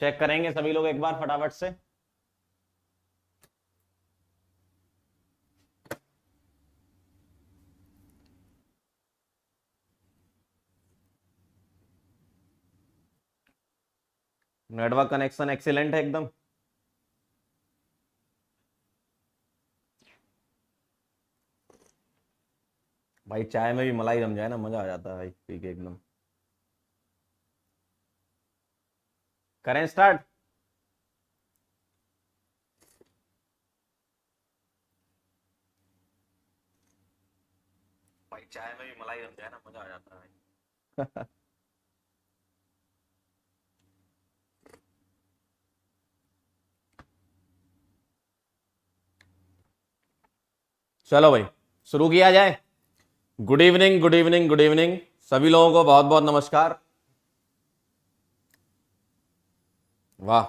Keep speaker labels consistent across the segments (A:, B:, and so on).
A: Check करेंगे सभी लोग एक बार फटाफट से। नेटवर्क कनेक्शन एक्सीलेंट है एकदम। भाई चाय में भी मलाई जम जाए ना, मजा आ जाता है भाई पी के एकदम। करें स्टार्ट। भाई चाय में भी मलाई जम जाए ना, मजा आ जाता है भाई। चलो भाई शुरू किया जाए। Good evening, good evening, good evening सभी लोगों को, बहुत बहुत नमस्कार। वाह,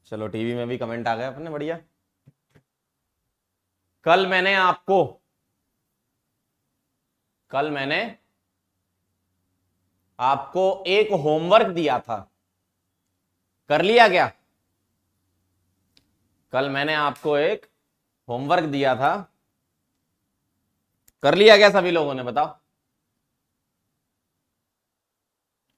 A: चलो टीवी में भी कमेंट आ गए अपने, बढ़िया। कल मैंने आपको कल मैंने आपको एक होमवर्क दिया था, कर लिया क्या? कल मैंने आपको एक होमवर्क दिया था, कर लिया क्या सभी लोगों ने? बताओ।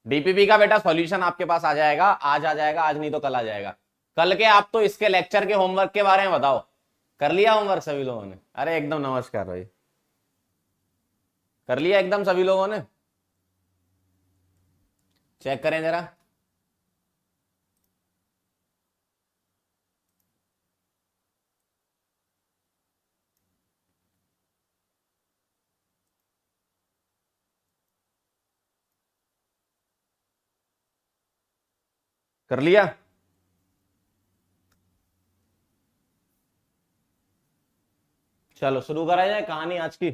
A: डीपीपी का बेटा सॉल्यूशन आपके पास आ जाएगा, आज आ जाएगा, आज नहीं तो कल आ जाएगा। कल के आप तो इसके लेक्चर के होमवर्क के बारे में बताओ, कर लिया होमवर्क सभी लोगों ने? अरे एकदम नमस्कार भाई, कर लिया एकदम सभी लोगों ने? चेक करें जरा। कर लिया? चलो शुरू करा जाए कहानी आज की।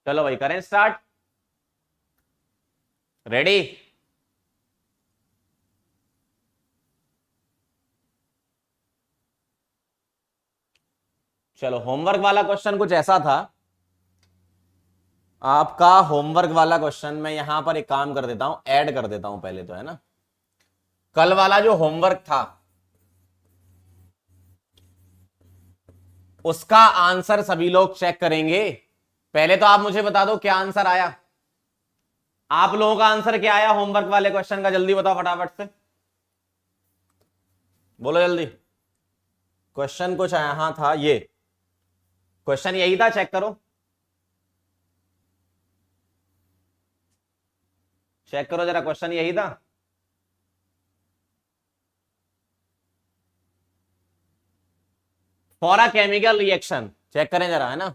A: चलो भाई करें स्टार्ट। रेडी? चलो होमवर्क वाला क्वेश्चन कुछ ऐसा था। आपका होमवर्क वाला क्वेश्चन मैं यहां पर एक काम कर देता हूं, ऐड कर देता हूं पहले तो, है ना। कल वाला जो होमवर्क था उसका आंसर सभी लोग चेक करेंगे। पहले तो आप मुझे बता दो क्या आंसर आया। आप लोगों का आंसर क्या आया होमवर्क वाले क्वेश्चन का? जल्दी बताओ फटाफट से, बोलो जल्दी। क्वेश्चन कुछ यहां था, ये क्वेश्चन यही था, चेक करो, चेक करो जरा, क्वेश्चन यही था। For a chemical reaction, check करें जरा, है ना।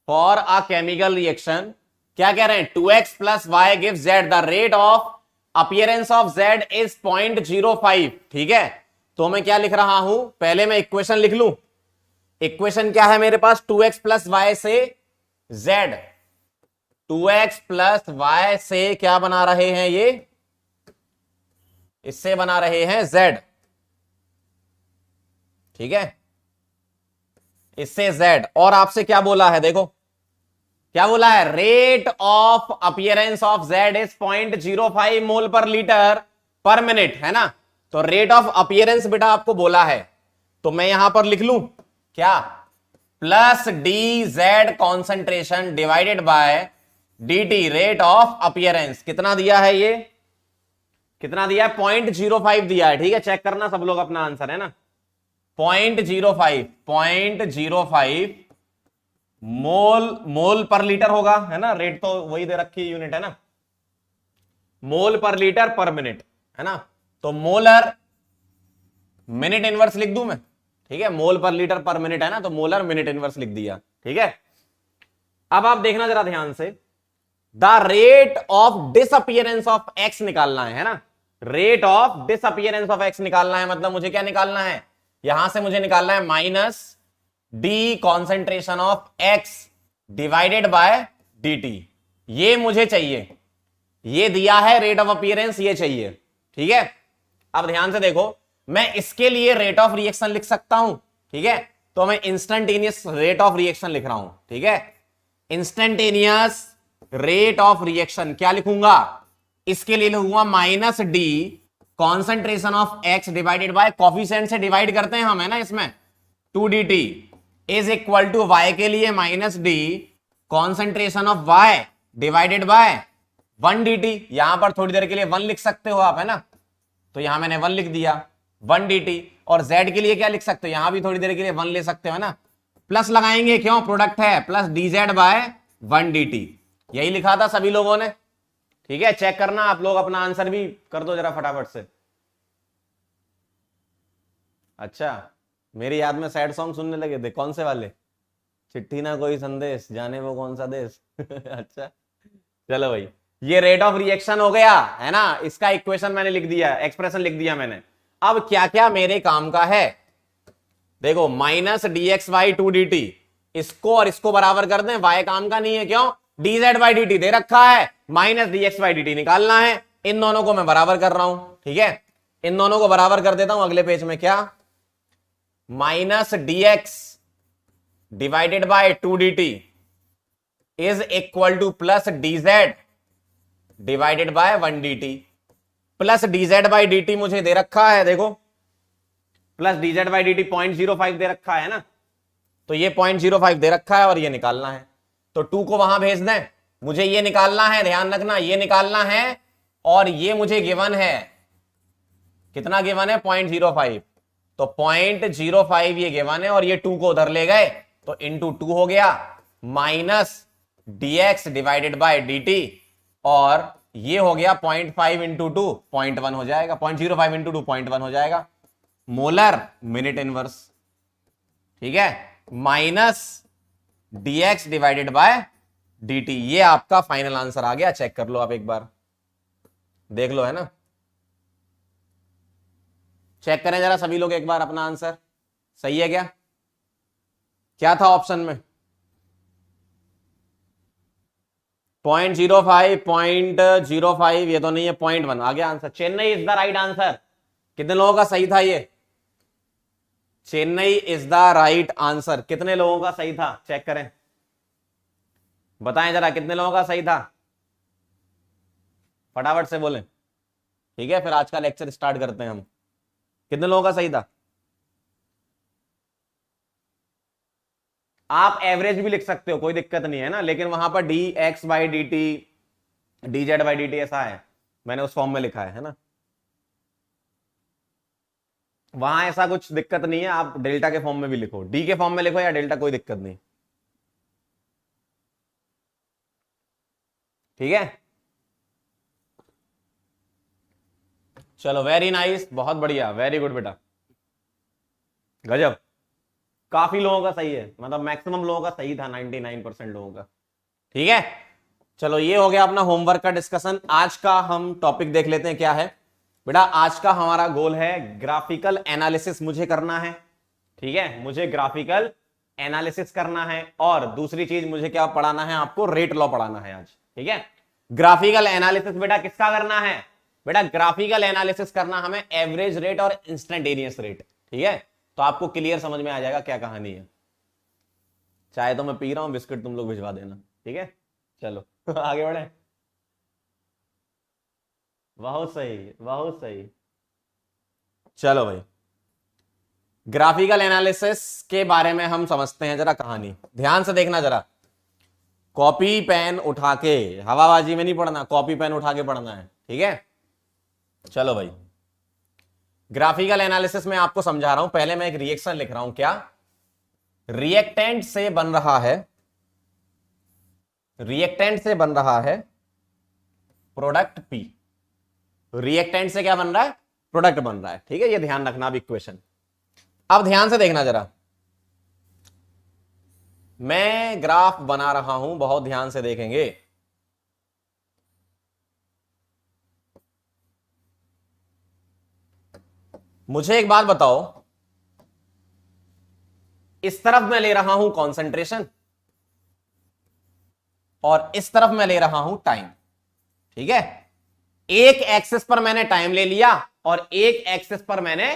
A: फॉर अ केमिकल रिएक्शन क्या कह रहे हैं? 2x plus Y give Z, the rate of appearance of Z is 0.05। ठीक है, तो मैं क्या लिख रहा हूं, पहले मैं इक्वेशन लिख लूं। इक्वेशन क्या है मेरे पास? 2x प्लस वाई से z, 2x प्लस वाई से क्या बना रहे हैं ये? इससे बना रहे हैं z। ठीक है, इससे z, और आपसे क्या बोला है? देखो क्या बोला है, rate of appearance of Z is 0.05 मोल पर लीटर पर मिनट, है ना। तो रेट ऑफ अपीयरेंस बेटा आपको बोला है, तो मैं यहां पर लिख लूं क्या, plus D Z concentration divided by D T rate of appearance. कितना दिया है ये? कितना दिया है? 0.05 दिया है। ठीक है, चेक करना सब लोग अपना आंसर, है ना। 0.05, 0.05 मोल पर लीटर होगा, है ना। रेट तो वही दे रखी यूनिट, है ना। मोल पर लीटर पर मिनट, है ना। तो मोलर मिनट इनवर्स लिख दूं मैं? ठीक है, मोल पर लीटर पर मिनट है ना, तो मोलर मिनट इनवर्स लिख दिया। ठीक है, अब आप देखना जरा ध्यान से, the rate of disappearance of x निकालना है ना। Rate of disappearance of x निकालना है, मतलब मुझे क्या निकालना है, यहां से मुझे निकालना है minus D concentration of x divided by dt, ये मुझे चाहिए, ये दिया है रेट ऑफ अपीयरेंस, ये चाहिए। ठीक है, अब ध्यान से देखो, मैं इसके लिए रेट ऑफ रिएक्शन लिख सकता हूं। ठीक है, तो मैं इंस्टेंटेनियस रेट ऑफ रिएक्शन लिख रहा हूं। ठीक है, इंस्टेंटेनियस रेट ऑफ रिएक्शन क्या लिखूंगा, इसके लिए लिखूंगा minus D concentration of x divided by coefficient से डिवाइड करते हैं हम, है ना, इसमें 2dt is equal to Y के लिए minus D concentration of Y divided by 1dt। यहां पर थोड़ी देर के लिए 1 लिख सकते हो आप, है ना, तो यहां मैंने 1 लिख दिया 1dt। और z के लिए क्या लिख सकते हो, यहां भी थोड़ी देर के लिए 1 ले सकते हो, है ना, प्लस लगाएंगे, क्यों, प्रोडक्ट है, प्लस dz बाय 1dt। यही लिखा था सभी लोगों ने। ठीक है, चेक करना आप लोग, अपना आंसर भी कर दो जरा फटाफट से। अच्छा, मेरी याद में सैड सॉन्ग सुनने लगे थे, कौन से वाले, चिट्ठी ना कोई संदेश जाने वो कौन सा देश। अच्छा चलो भाई, ये रेट ऑफ रिएक्शन हो गया, है ना, इसका इक्वेशन मैंने लिख दिया, एक्सप्रेशन लिख दिया मैंने। अब क्या क्या मेरे काम का है, देखो, माइनस dx बाई 2dt, इसको और इसको बराबर कर दें, y काम का नहीं है, क्यों, dz बाई dt दे रखा है, माइनस dx बाई dt निकालना है, इन दोनों को मैं बराबर कर रहा हूं। ठीक है, इन दोनों को बराबर कर देता हूं अगले पेज में, क्या, minus dx divided by 2dt is equal two plus dz divided by 1dt। Plus dz by dt मुझे दे रखा है, देखो, प्लस dz बाई dt 0.05 दे रखा है ना, तो ये 0.05 दे रखा है और ये निकालना है, तो 2 को वहां भेज दें, मुझे ये निकालना है, ध्यान रखना, ये निकालना है, और ये मुझे गिवन है, कितना गिवन है, 0.05, तो 0.05 ये गिवन है, और ये 2 को उधर ले गए तो इंटू 2 हो गया, minus dx divided by dt, और ये हो गया 0.5 इंटू 2 0.1 हो जाएगा, 0.05 इंटू 2 0.1 हो जाएगा, मोलर मिनट इनवर्स। ठीक है, minus dx divided by dt, ये आपका फाइनल आंसर आ गया। चेक कर लो आप एक बार, देख लो, है ना, चेक करें जरा सभी लोग एक बार अपना आंसर, सही है क्या, क्या था ऑप्शन में, 0.05, 0.05, ये तो नहीं है, 0.1 आ गया answer. Chennai is the right answer. कितने लोगों का सही था ये, Chennai is the right answer, कितने लोगों का सही था, चेक करें, बताएं जरा कितने लोगों का सही था, फटाफट से बोलें। ठीक है, फिर आज का लेक्चर स्टार्ट करते हैं हम, कितने लोगों का सही था। आप एवरेज भी लिख सकते हो, कोई दिक्कत नहीं है ना, लेकिन वहां पर dx by dt, dz by dt ऐसा है, मैंने उस फॉर्म में लिखा है ना, वहां ऐसा कुछ दिक्कत नहीं है, आप डेल्टा के फॉर्म में भी लिखो, डी के फॉर्म में लिखो या डेल्टा, कोई दिक्कत नहीं। ठीक है, चलो, वेरी नाइस, बहुत बढ़िया, वेरी गुड बेटा, गजब, काफी लोगों का सही है, मतलब मैक्सिमम लोगों का सही था, 99% लोगों का। ठीक है, चलो, ये हो गया अपना होमवर्क का डिस्कशन। आज का हम टॉपिक देख लेते हैं, क्या है बेटा, आज का हमारा गोल है ग्राफिकल एनालिसिस मुझे करना है। ठीक है, मुझे ग्राफिकल एनालिसिस करना है, और दूसरी चीज मुझे क्या पढ़ाना है, आपको रेट लॉ पढ़ाना है आज। ठीक है, ग्राफिकल एनालिसिस बेटा किसका करना है, बेटा ग्राफिकल एनालिसिस करना हमें एवरेज रेट और इंस्टेंटेनियस रेट। ठीक है, तो आपको क्लियर समझ में आ जाएगा क्या कहानी है। चाय तो मैं पी रहा हूं, बिस्किट तुम लोग भिजवा देना। ठीक है, चलो आगे बढ़े, बहुत सही, बहुत सही। चलो भाई, ग्राफिकल एनालिसिस के बारे में हम समझते हैं, जरा कहानी ध्यान से देखना, जरा कॉपी पेन उठा के, हवाबाजी में नहीं पढ़ना, कॉपी पेन उठा के पढ़ना है। ठीक है, चलो भाई, ग्राफिकल एनालिसिस में आपको समझा रहा हूं, पहले मैं एक रिएक्शन लिख रहा हूं, क्या, रिएक्टेंट से बन रहा है, रिएक्टेंट से बन रहा है प्रोडक्ट P, रिएक्टेंट से क्या बन रहा है, प्रोडक्ट बन रहा है। ठीक है, ये ध्यान रखना अब इक्वेशन। अब ध्यान से देखना जरा, मैं ग्राफ बना रहा हूं, बहुत ध्यान से देखेंगे। मुझे एक बात बताओ, इस तरफ मैं ले रहा हूं कॉन्सेंट्रेशन, और इस तरफ मैं ले रहा हूं टाइम। ठीक है, एक एक्सिस पर मैंने टाइम ले लिया और एक एक्सिस पर मैंने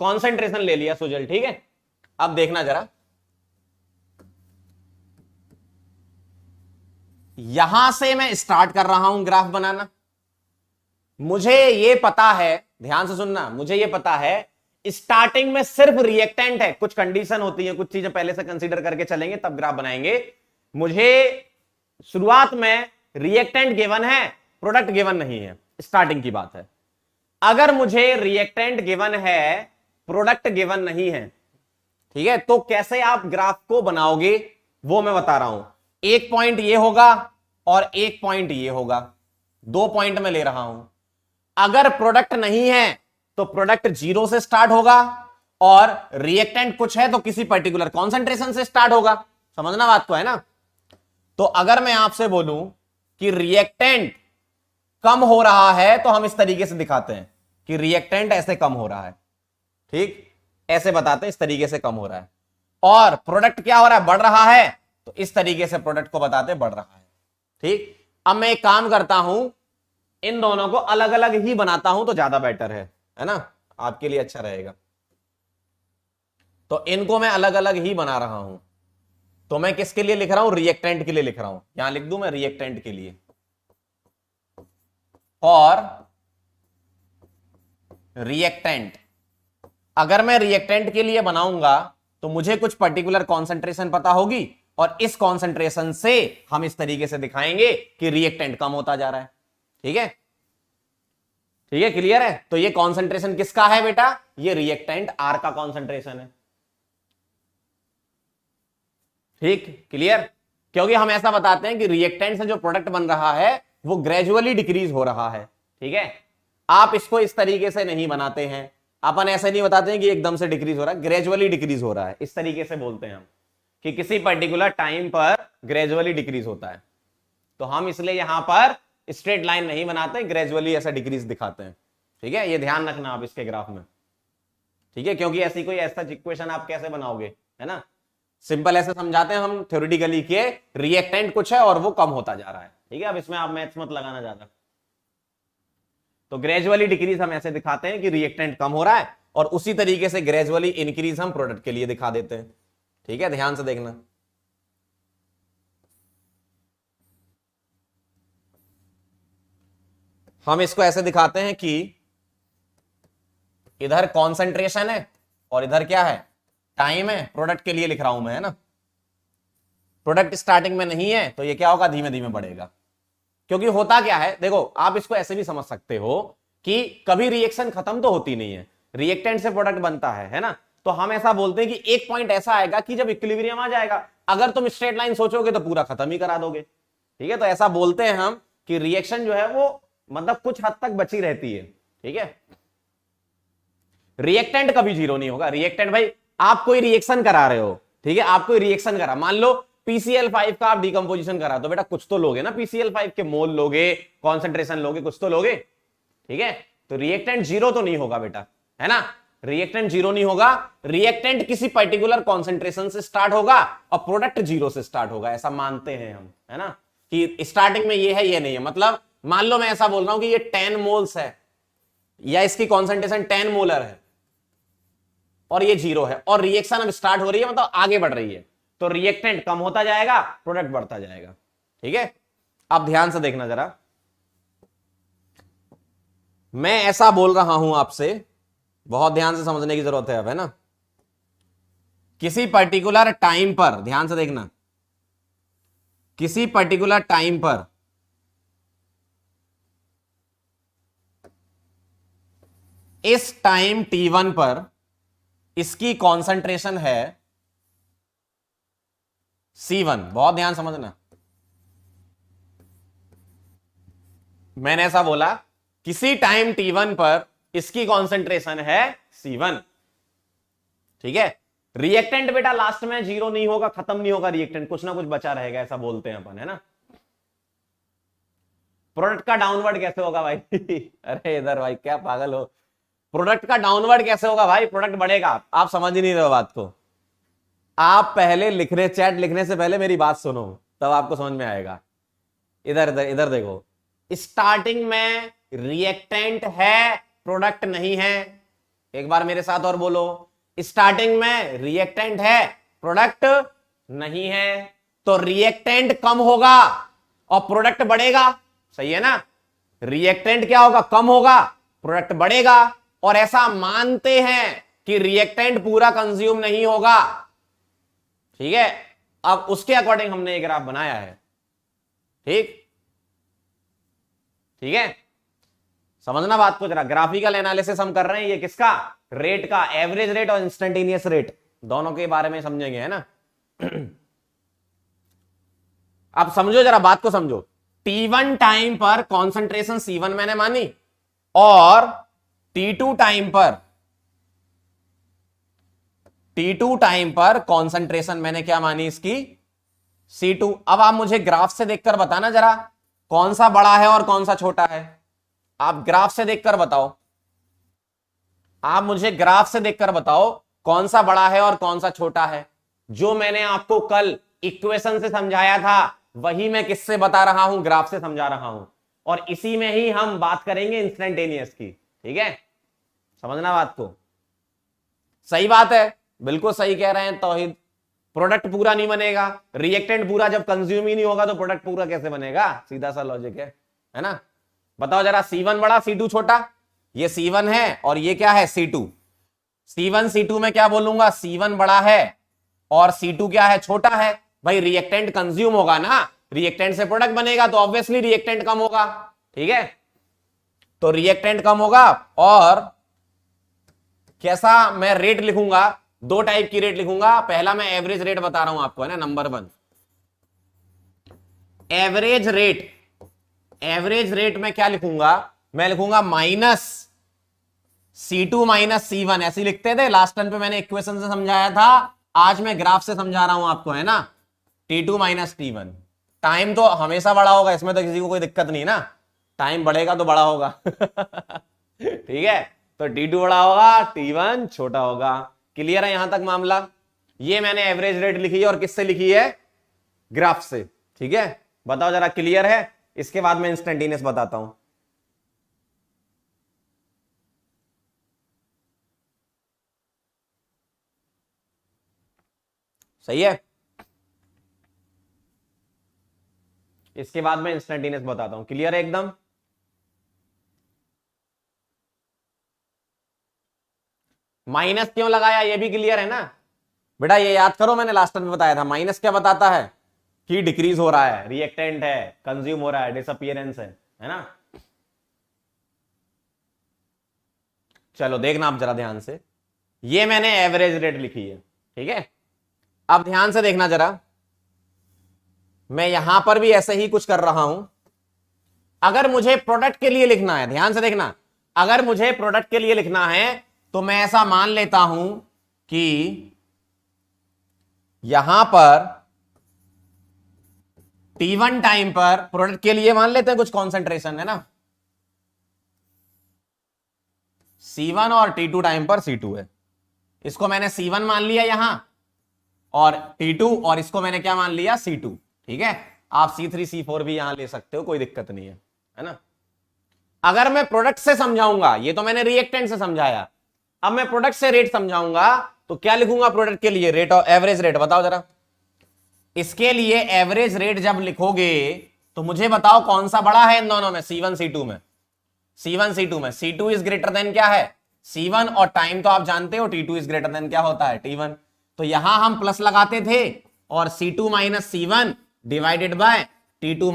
A: कॉन्सेंट्रेशन ले लिया सुजल। ठीक है, अब देखना जरा, यहां से मैं स्टार्ट कर रहा हूं ग्राफ बनाना। मुझे ये पता है, ध्यान से सुनना, मुझे ये पता है स्टार्टिंग में सिर्फ रिएक्टेंट है, कुछ कंडीशन होती है, कुछ चीजें पहले से कंसीडर करके चलेंगे तब ग्राफ बनाएंगे। मुझे शुरुआत में रिएक्टेंट गिवन है, प्रोडक्ट गिवन नहीं है, स्टार्टिंग की बात है। अगर मुझे रिएक्टेंट गिवन है, प्रोडक्ट गिवन नहीं है, ठीक है, तो कैसे आप ग्राफ को बनाओगे वो मैं बता रहा हूं। एक पॉइंट ये होगा और एक पॉइंट ये होगा, 2 पॉइंट में ले रहा हूं। अगर प्रोडक्ट नहीं है तो प्रोडक्ट 0 से स्टार्ट होगा और रिएक्टेंट कुछ है तो किसी पर्टिकुलर कॉन्सेंट्रेशन से स्टार्ट होगा। समझना बात को, है ना। तो अगर मैं आपसे बोलूं कि रिएक्टेंट कम हो रहा है तो हम इस तरीके से दिखाते हैं कि रिएक्टेंट ऐसे कम हो रहा है। ठीक, ऐसे बताते हैं इस तरीके से कम हो रहा है। और प्रोडक्ट क्या हो रहा है, बढ़ रहा है, तो इस तरीके से प्रोडक्ट को बताते हैं बढ़ रहा है। ठीक, अब मैं एक काम करता हूं, इन दोनों को अलग अलग ही बनाता हूं तो ज्यादा बेटर है ना, आपके लिए अच्छा रहेगा। तो इनको मैं अलग अलग ही बना रहा हूं। तो मैं किसके लिए लिख रहा हूं, रिएक्टेंट के लिए लिख रहा हूं। यहां लिख दूं मैं रिएक्टेंट के लिए। और रिएक्टेंट, अगर मैं रिएक्टेंट के लिए बनाऊंगा तो मुझे कुछ पर्टिकुलर कॉन्सेंट्रेशन पता होगी और इस कॉन्सेंट्रेशन से हम इस तरीके से दिखाएंगे कि रिएक्टेंट कम होता जा रहा है। ठीक है, ठीक है, क्लियर है। तो ये कॉन्सेंट्रेशन किसका है बेटा, ये रिएक्टेंट आर का कॉन्सेंट्रेशन है। ठीक, क्लियर। क्योंकि हम ऐसा बताते हैं कि रिएक्टेंट से जो प्रोडक्ट बन रहा है वो ग्रेजुअली डिक्रीज हो रहा है। ठीक है, आप इसको इस तरीके से नहीं बनाते हैं, अपन ऐसे नहीं बताते हैं कि एकदम से डिक्रीज हो रहा है, ग्रेजुअली डिक्रीज हो रहा है, इस तरीके से बोलते हैं हम कि किसी पर्टिकुलर टाइम पर ग्रेजुअली डिक्रीज होता है। तो हम इसलिए यहां पर स्ट्रेट लाइन नहीं बनाते, ग्रेजुअली ऐसा डिक्रीज दिखाते हैं। ठीक है, ये ध्यान रखना आप इसके ग्राफ में। ठीक है, क्योंकि ऐसी कोई ऐसा इक्वेशन आप कैसे बनाओगे, है ना। सिंपल ऐसे समझाते हैं हम थ्योरेटिकली के रिएक्टेंट कुछ है और वो कम होता जा रहा है। ठीक है, अब इसमें आप मैथ्स मत लगाना ज्यादा। तो ग्रेजुअली डिक्रीज हम ऐसे दिखाते हैं कि रिएक्टेंट कम हो रहा है और उसी तरीके से ग्रेजुअली इंक्रीज हम प्रोडक्ट के लिए दिखा देते हैं। ठीक है, ध्यान से देखना। हम इसको ऐसे दिखाते हैं कि इधर कॉन्सेंट्रेशन है और इधर क्या है, टाइम है। प्रोडक्ट के लिए लिख रहा हूं मैं, है ना। प्रोडक्ट स्टार्टिंग में नहीं है तो ये क्या होगा, धीमे धीमे बढ़ेगा। क्योंकि होता क्या है, देखो आप इसको ऐसे भी समझ सकते हो कि कभी रिएक्शन खत्म तो होती नहीं है, रिएक्टेंट से प्रोडक्ट बनता है ना। तो हम ऐसा बोलते हैं कि एक पॉइंट ऐसा आएगा कि जब इक्विलिब्रियम आ जाएगा, अगर तुम स्ट्रेट लाइन सोचोगे तो पूरा खत्म ही करा दोगे। ठीक है, तो ऐसा बोलते हैं हम कि रिएक्शन जो है वो मतलब कुछ हद तक बची रहती है। ठीक है, रिएक्टेंट कभी 0 नहीं होगा। रिएक्टेंट भाई, आप कोई रिएक्शन करा रहे हो, ठीक है, आप कोई रिएक्शन करा, मान लो PCl5 का आप डिकम्पोजिशन करा, तो बेटा कुछ तो लोगे ना, PCl5 के मोल लोगे, कॉन्सेंट्रेशन लोगे, कुछ तो लोगे। ठीक है, तो रिएक्टेंट 0 तो नहीं होगा बेटा, है ना। रिएक्टेंट 0 नहीं होगा, रिएक्टेंट किसी पर्टिकुलर कॉन्सेंट्रेशन से स्टार्ट होगा और प्रोडक्ट 0 से स्टार्ट होगा, ऐसा मानते हैं हम, है ना, कि स्टार्टिंग में ये है ये नहीं है। मतलब मान लो मैं ऐसा बोल रहा हूं कि ये 10 मोल्स है या इसकी कॉन्सेंट्रेशन 10 मोलर है और ये 0 है और रिएक्शन अब स्टार्ट हो रही है, मतलब आगे बढ़ रही है, तो रिएक्टेंट कम होता जाएगा, प्रोडक्ट बढ़ता जाएगा। ठीक है, अब ध्यान से देखना जरा, मैं ऐसा बोल रहा हूं आपसे, बहुत ध्यान से समझने की जरूरत है अब, है ना। किसी पर्टिकुलर टाइम पर, ध्यान से देखना, किसी पर्टिकुलर टाइम पर इस टाइम t1 पर इसकी कॉन्सेंट्रेशन है C1। बहुत ध्यान समझना, मैंने ऐसा बोला किसी टाइम t1 पर इसकी कॉन्सेंट्रेशन है C1। ठीक है, रिएक्टेंट बेटा लास्ट में 0 नहीं होगा, खत्म नहीं होगा, रिएक्टेंट कुछ ना कुछ बचा रहेगा, ऐसा बोलते हैं अपन, है ना। प्रोडक्ट का डाउनवर्ड कैसे होगा भाई अरे इधर भाई क्या पागल हो, प्रोडक्ट का डाउनवर्ड कैसे होगा भाई, प्रोडक्ट बढ़ेगा। आप समझ ही नहीं रहे बात को। आप पहले लिख रहे, चैट लिखने से पहले मेरी बात सुनो, तब आपको समझ में आएगा। इधर इधर इधर देखो, स्टार्टिंग में रिएक्टेंट है, प्रोडक्ट नहीं है। एक बार मेरे साथ और बोलो, स्टार्टिंग में रिएक्टेंट है, प्रोडक्ट नहीं है, तो रिएक्टेंट कम होगा और प्रोडक्ट बढ़ेगा। सही है ना? रिएक्टेंट क्या होगा? कम होगा, प्रोडक्ट बढ़ेगा। और ऐसा मानते हैं कि रिएक्टेंट पूरा कंज्यूम नहीं होगा। ठीक है, अब उसके अकॉर्डिंग हमने ये ग्राफ बनाया है। ठीक ठीक है, समझना बात को जरा। ग्राफिकल एनालिसिस हम कर रहे हैं, ये किसका? रेट का, एवरेज रेट और इंस्टेंटेनियस रेट दोनों के बारे में समझेंगे, है ना? अब समझो जरा, बात को समझो। T1 टाइम पर कॉन्सेंट्रेशन C1 मैंने मानी, और T2 टाइम पर कॉन्सेंट्रेशन मैंने क्या मानी इसकी? C2। अब आप मुझे ग्राफ से देखकर बताना जरा, कौन सा बड़ा है और कौन सा छोटा है। आप ग्राफ से देखकर बताओ, आप मुझे ग्राफ से देखकर बताओ कौन सा बड़ा है और कौन सा छोटा है। जो मैंने आपको कल इक्वेशन से समझाया था वही मैं किससे बता रहा हूं? ग्राफ से समझा रहा हूं। और इसी में ही हम बात करेंगे इंस्टेंटेनियस की। ठीक है, समझना बात को। सही बात है, बिल्कुल सही कह रहे हैं तौहीद। प्रोडक्ट पूरा नहीं बनेगा, रिएक्टेंट पूरा जब कंज्यूम ही नहीं होगा तो प्रोडक्ट पूरा कैसे बनेगा? सीधा सा लॉजिक है ना? बताओ जरा, C1 बड़ा C2 छोटा? ये C1 है और ये क्या है? C2। C1 C2 में क्या बोलूंगा? C1 बड़ा है और C2 क्या है? छोटा है। भाई रिएक्टेंट कंज्यूम होगा ना, रिएक्टेंट से प्रोडक्ट बनेगा, तो ऑब्वियसली रिएक्टेंट कम होगा। ठीक है, तो रिएक्टेंट कम होगा। और कैसा मैं रेट लिखूंगा? दो टाइप की रेट लिखूंगा। पहला मैं एवरेज रेट बता रहा हूं आपको, है ना, number 1 average rate. Average rate में क्या लिखूंगा? मैं लिखूंगा -C2 - C1। ऐसे लिखते थे लास्ट टाइम पे, मैंने इक्वेशन से समझाया था, आज मैं ग्राफ से समझा रहा हूं आपको, है ना? T2 - T1। टाइम तो हमेशा बड़ा होगा, इसमें तो किसी को कोई दिक्कत नहीं ना। टाइम बढ़ेगा तो बड़ा होगा। ठीक है, तो T2 बड़ा होगा, T1 छोटा होगा। क्लियर है यहां तक मामला? ये मैंने एवरेज रेट लिखी है, और किससे लिखी है? ग्राफ से। ठीक है, बताओ जरा, क्लियर है? इसके बाद मैं इंस्टेंटेनियस बताता हूं। सही है, इसके बाद मैं इंस्टेंटेनियस बताता हूं। क्लियर है एकदम? माइनस क्यों लगाया ये भी क्लियर है ना बेटा? ये याद करो, मैंने लास्ट टाइम बताया था, माइनस क्या बताता है? कि डिक्रीज हो रहा है, रिएक्टेंट है, कंज्यूम हो रहा है, डिसअपियरेंस है ना? चलो देखना आप जरा ध्यान से, ये मैंने एवरेज रेट लिखी है। ठीक है, अब ध्यान से देखना जरा, मैं यहां पर भी ऐसे ही कुछ कर रहा हूं। अगर मुझे प्रोडक्ट के लिए लिखना है, ध्यान से देखना, अगर मुझे प्रोडक्ट के लिए लिखना है तो मैं ऐसा मान लेता हूं कि यहां पर T1 टाइम पर प्रोडक्ट के लिए मान लेते हैं कुछ कॉन्सेंट्रेशन, है ना? C1 और T2 टाइम पर C2 है। इसको मैंने C1 मान लिया यहां, और T2, और इसको मैंने क्या मान लिया? C2। ठीक है, आप C3 C4 भी यहां ले सकते हो, कोई दिक्कत नहीं है ना? अगर मैं प्रोडक्ट से समझाऊंगा, ये तो मैंने रिएक्टेंट से समझाया, अब मैं प्रोडक्ट से रेट समझाऊंगा, तो क्या लिखूंगा प्रोडक्ट के लिए? रेट और एवरेज रेट। बताओ जरा, इसके लिए एवरेज रेट जब लिखोगे तो मुझे बताओ कौन सा बड़ा है इन दोनों में? C1 C2 में। C1 C2 में C2 इज ग्रेटर देन क्या है? C1। और टाइम तो आप जानते हो, T2 इज ग्रेटर देन क्या होता है? T1। तो यहां हम प्लस लगाते थे, और C2 - C1 divided by T2 -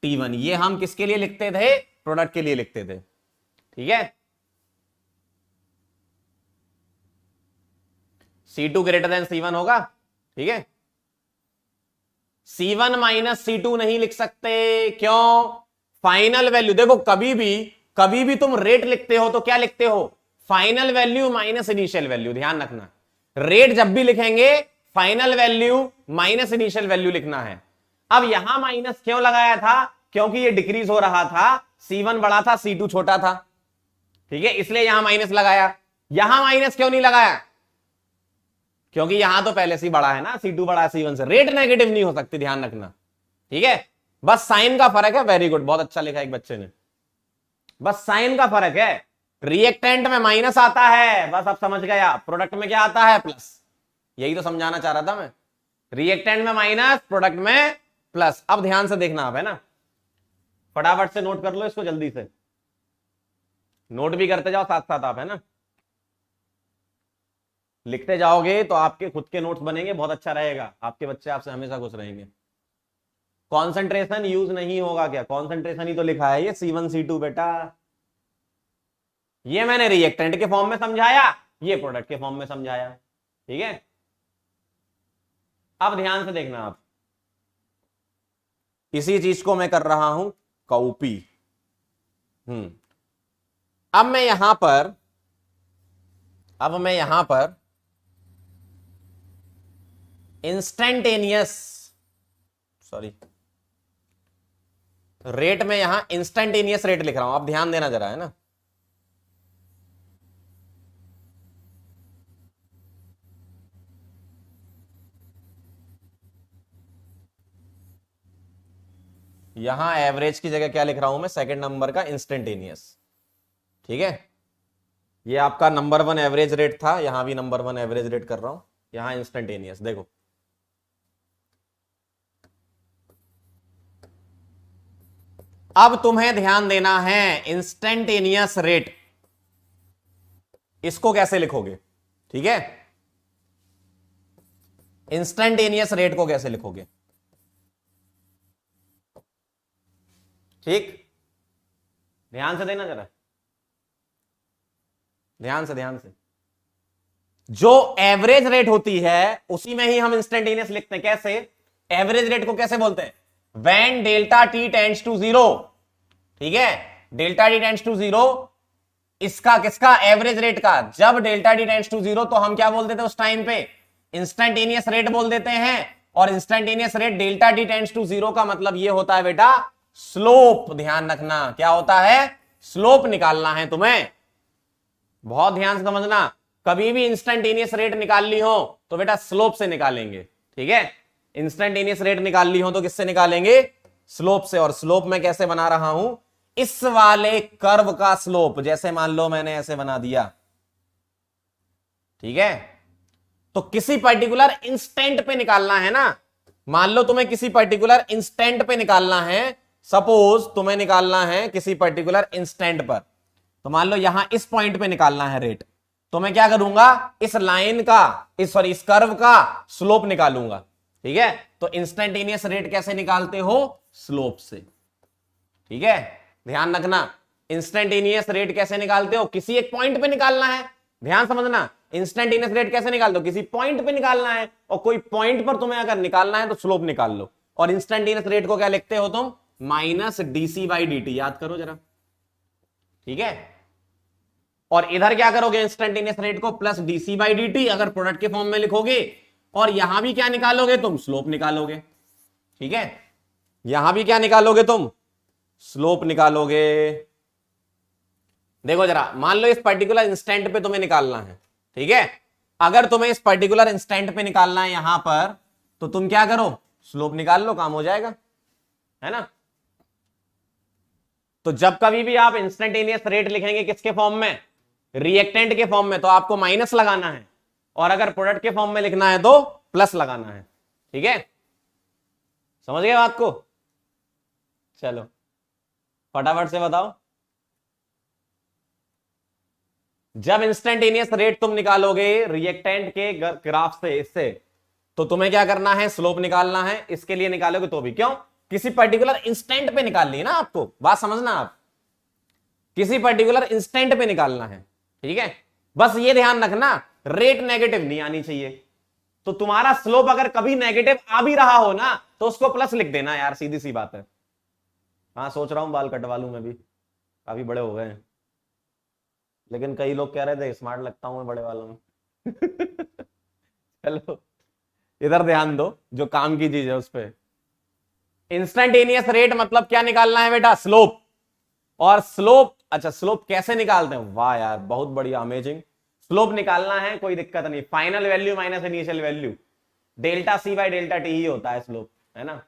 A: T1। ये हम किसके लिए लिखते थे? प्रोडक्ट के लिए लिखते थे। ठीक है, C2 ग्रेटर देन C1 होगा। ठीक है, C1 - C2 नहीं लिख सकते, क्यों? फाइनल वैल्यू देखो, कभी भी तुम रेट लिखते हो तो क्या लिखते हो? Final value minus initial value. ध्यान रखना, रेट जब भी लिखेंगे final value minus initial value लिखना है। अब यहां माइनस क्यों लगाया था? क्योंकि ये डिक्रीज हो रहा था, C1 बड़ा था, C2 छोटा था। ठीक है, इसलिए यहां माइनस लगाया। यहां माइनस क्यों नहीं लगाया? क्योंकि यहां तो पहले से ही बड़ा है ना, C2 बड़ा है C1 से, रेट नेगेटिव नहीं हो सकती, ध्यान रखना, ठीक है। बस साइन का फर्क है, वेरी गुड, बहुत अच्छा लिखा एक बच्चे ने, बस साइन का फर्क है। रिएक्टेंट में माइनस आता है, बस अब समझ गया, प्रोडक्ट में क्या आता है, प्लस। यही तो समझाना चाह रहा था मैं, रिएक्टेंट में माइनस, प्रोडक्ट में प्लस। अब ध्यान से देखना आप, है ना, फटाफट से नोट कर लो इसको, जल्दी से नोट भी करते जाओ साथ साथ आप, है ना, लिखते जाओगे तो आपके खुद के नोट्स बनेंगे, बहुत अच्छा रहेगा, आपके बच्चे आपसे हमेशा खुश रहेंगे। कॉन्सेंट्रेशन यूज नहीं होगा क्या, कॉन्सेंट्रेशन ही तो लिखा है ये C1 C2 बेटा, ये मैंने रिएक्टेंट के फॉर्म में समझाया, ये प्रोडक्ट के फॉर्म में समझाया, ठीक है। अब ध्यान से देखना आप, इसी चीज को मैं कर रहा हूं कॉपी। अब मैं यहां पर इंस्टेंटेनियस, सॉरी, रेट में यहां इंस्टेंटेनियस रेट लिख रहा हूं, अब ध्यान देना जरा, है ना। यहां एवरेज की जगह क्या लिख रहा हूं मैं, सेकंड नंबर का इंस्टेंटेनियस, ठीक है। ये आपका नंबर 1 एवरेज रेट था, यहां भी नंबर 1 एवरेज रेट कर रहा हूं, यहां इंस्टेंटेनियस। देखो अब तुम्हें ध्यान देना है, इंस्टेंटेनियस रेट इसको कैसे लिखोगे, ठीक है, इंस्टेंटेनियस रेट को कैसे लिखोगे, ठीक, ध्यान से देना जरा, ध्यान से जो एवरेज रेट होती है उसी में ही हम इंस्टेंटेनियस लिखते हैं। कैसे, एवरेज रेट को कैसे बोलते हैं, when delta T tends to 0, ठीक है, डेल्टा टी टेंड्स टू 0, इसका किसका, एवरेज रेट का। जब डेल्टा टी टेंड्स टू 0 तो हम क्या बोल देते हैं उस टाइम पे, इंस्टेंटेनियस रेट बोल देते हैं। और instantaneous rate delta T tends to 0 का मतलब ये होता है बेटा स्लोप, ध्यान रखना क्या होता है, स्लोप निकालना है तुम्हें, बहुत ध्यान से समझना। कभी भी इंस्टेंटेनियस रेट निकाल ली हो तो बेटा स्लोप से निकालेंगे, ठीक है, इंस्टेंटेनियस रेट निकाल ली हो तो किससे निकालेंगे, स्लोप से। और स्लोप में कैसे बना रहा हूं, इस वाले कर्व का स्लोप, जैसे मान लो मैंने ऐसे बना दिया, ठीक है, तो किसी पर्टिकुलर इंस्टेंट पे निकालना है ना, मान लो तुम्हें किसी पर्टिकुलर इंस्टेंट पे निकालना है, सपोज तुम्हें निकालना है किसी पर्टिकुलर इंस्टेंट पर, तो मान लो यहां इस पॉइंट पे निकालना है रेट, तो मैं क्या करूंगा, इस लाइन का, इस कर्व का स्लोप निकालूंगा, ठीक है। तो इंस्टेंटेनियस रेट कैसे निकालते हो, स्लोप से, ठीक है, ध्यान रखना। इंस्टेंटेनियस रेट कैसे निकालते हो, किसी एक पॉइंट पे निकालना है, ध्यान समझना, इंस्टेंटेनियस रेट कैसे निकालते हो, किसी पॉइंट पे निकालना है, और कोई पॉइंट पर तुम्हें अगर निकालना है तो स्लोप निकाल लो। और इंस्टेंटेनियस रेट को क्या लिखते हो तुम, माइनस dc/dt, याद करो जरा, ठीक है। और इधर क्या करोगे, इंस्टेंटेनियस रेट को प्लस dc/dt अगर प्रोडक्ट के फॉर्म में लिखोगे, और यहां भी क्या निकालोगे तुम, स्लोप निकालोगे, ठीक है, यहां भी क्या निकालोगे तुम, स्लोप निकालोगे। देखो जरा, मान लो इस पर्टिकुलर इंस्टेंट पे तुम्हें निकालना है, ठीक है, अगर तुम्हें इस पर्टिकुलर इंस्टेंट पे निकालना है यहां पर, तो तुम क्या करो, स्लोप निकाल लो, काम हो जाएगा, है ना। तो जब कभी भी आप इंस्टेंटेनियस रेट लिखेंगे किसके फॉर्म में, रिएक्टेंट के फॉर्म में, तो आपको माइनस लगाना है, और अगर प्रोडक्ट के फॉर्म में लिखना है तो प्लस लगाना है, ठीक है, समझ गए बात को। चलो फटाफट से बताओ, जब इंस्टेंटेनियस रेट तुम निकालोगे रिएक्टेंट के ग्राफ से, इससे, तो तुम्हें क्या करना है, स्लोप निकालना है, इसके लिए निकालोगे तो भी, क्यों, किसी पर्टिकुलर इंस्टेंट पे निकालनी है ना आपको, बात समझना आप, किसी पर्टिकुलर इंस्टेंट पे निकालना है, ठीक है। बस ये ध्यान रखना, रेट नेगेटिव नहीं आनी चाहिए, तो तुम्हारा स्लोप अगर कभी नेगेटिव आ भी रहा हो ना, तो उसको प्लस लिख देना यार, सीधी सी बात है। हाँ सोच रहा हूं बाल कटवा लूं मैं भी, काफी बड़े हो गए हैं, लेकिन कई लोग कह रहे थे स्मार्ट लगता हूं मैं बड़े वालों में चलो इधर ध्यान दो, जो काम की चीज है उस पर। इंस्टेंटेनियस रेट मतलब क्या निकालना है बेटा, स्लोप। और स्लोप, अच्छा स्लोप कैसे निकालते हैं, वाह यार बहुत बढ़िया, अमेजिंग। स्लोप निकालना है, कोई दिक्कत नहीं, final value minus initial value, delta C by delta T ही होता है स्लोप, है ना।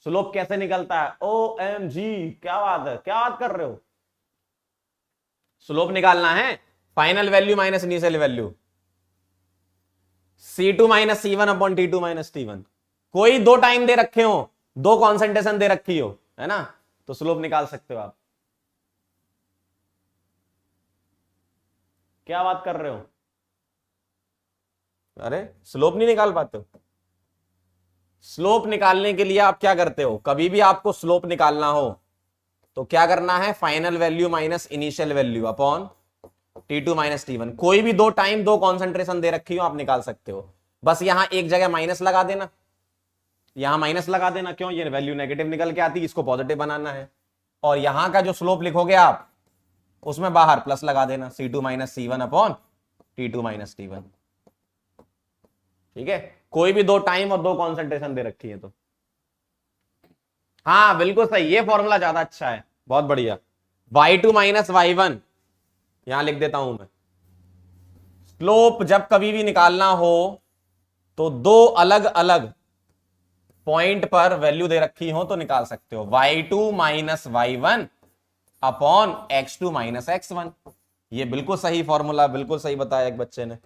A: स्लोप कैसे निकलता है, ओ एम जी, क्या बात है, क्या बात कर रहे हो। स्लोप निकालना है final value minus initial value, C2 minus C1 upon T2 minus T1। कोई दो टाइम दे रखे हो, दो कॉन्सेंट्रेशन दे रखी हो, है ना, तो स्लोप निकाल सकते हो आप। क्या बात कर रहे हो, अरे स्लोप नहीं निकाल पाते हो। स्लोप निकालने के लिए आप क्या करते हो, कभी भी आपको स्लोप निकालना हो तो क्या करना है, final value minus initial value upon T2 minus T1। कोई भी दो टाइम दो कॉन्सेंट्रेशन दे रखी हो आप निकाल सकते हो, बस यहां एक जगह माइनस लगा देना, यहां माइनस लगा देना, क्यों, ये वैल्यू नेगेटिव निकल के आती है, इसको पॉजिटिव बनाना है, और यहां का जो स्लोप लिखोगे आप उसमें बाहर प्लस लगा देना, C2 minus C1 upon T2 minus T1। ठीक है, कोई भी दो टाइम और दो कॉन्सेंट्रेशन दे रखी है तो। हाँ बिल्कुल सही, ये फॉर्मूला ज्यादा अच्छा है, बहुत बढ़िया। y2 माइनस y1 यहां लिख देता हूं मैं। स्लोप जब कभी भी निकालना हो तो दो अलग अलग पॉइंट पर वैल्यू दे रखी हो तो निकाल सकते हो, y2 minus y1 upon x2 minus x1। ये बिल्कुल सही फॉर्मूला, बिल्कुल सही बताया एक बच्चे ने,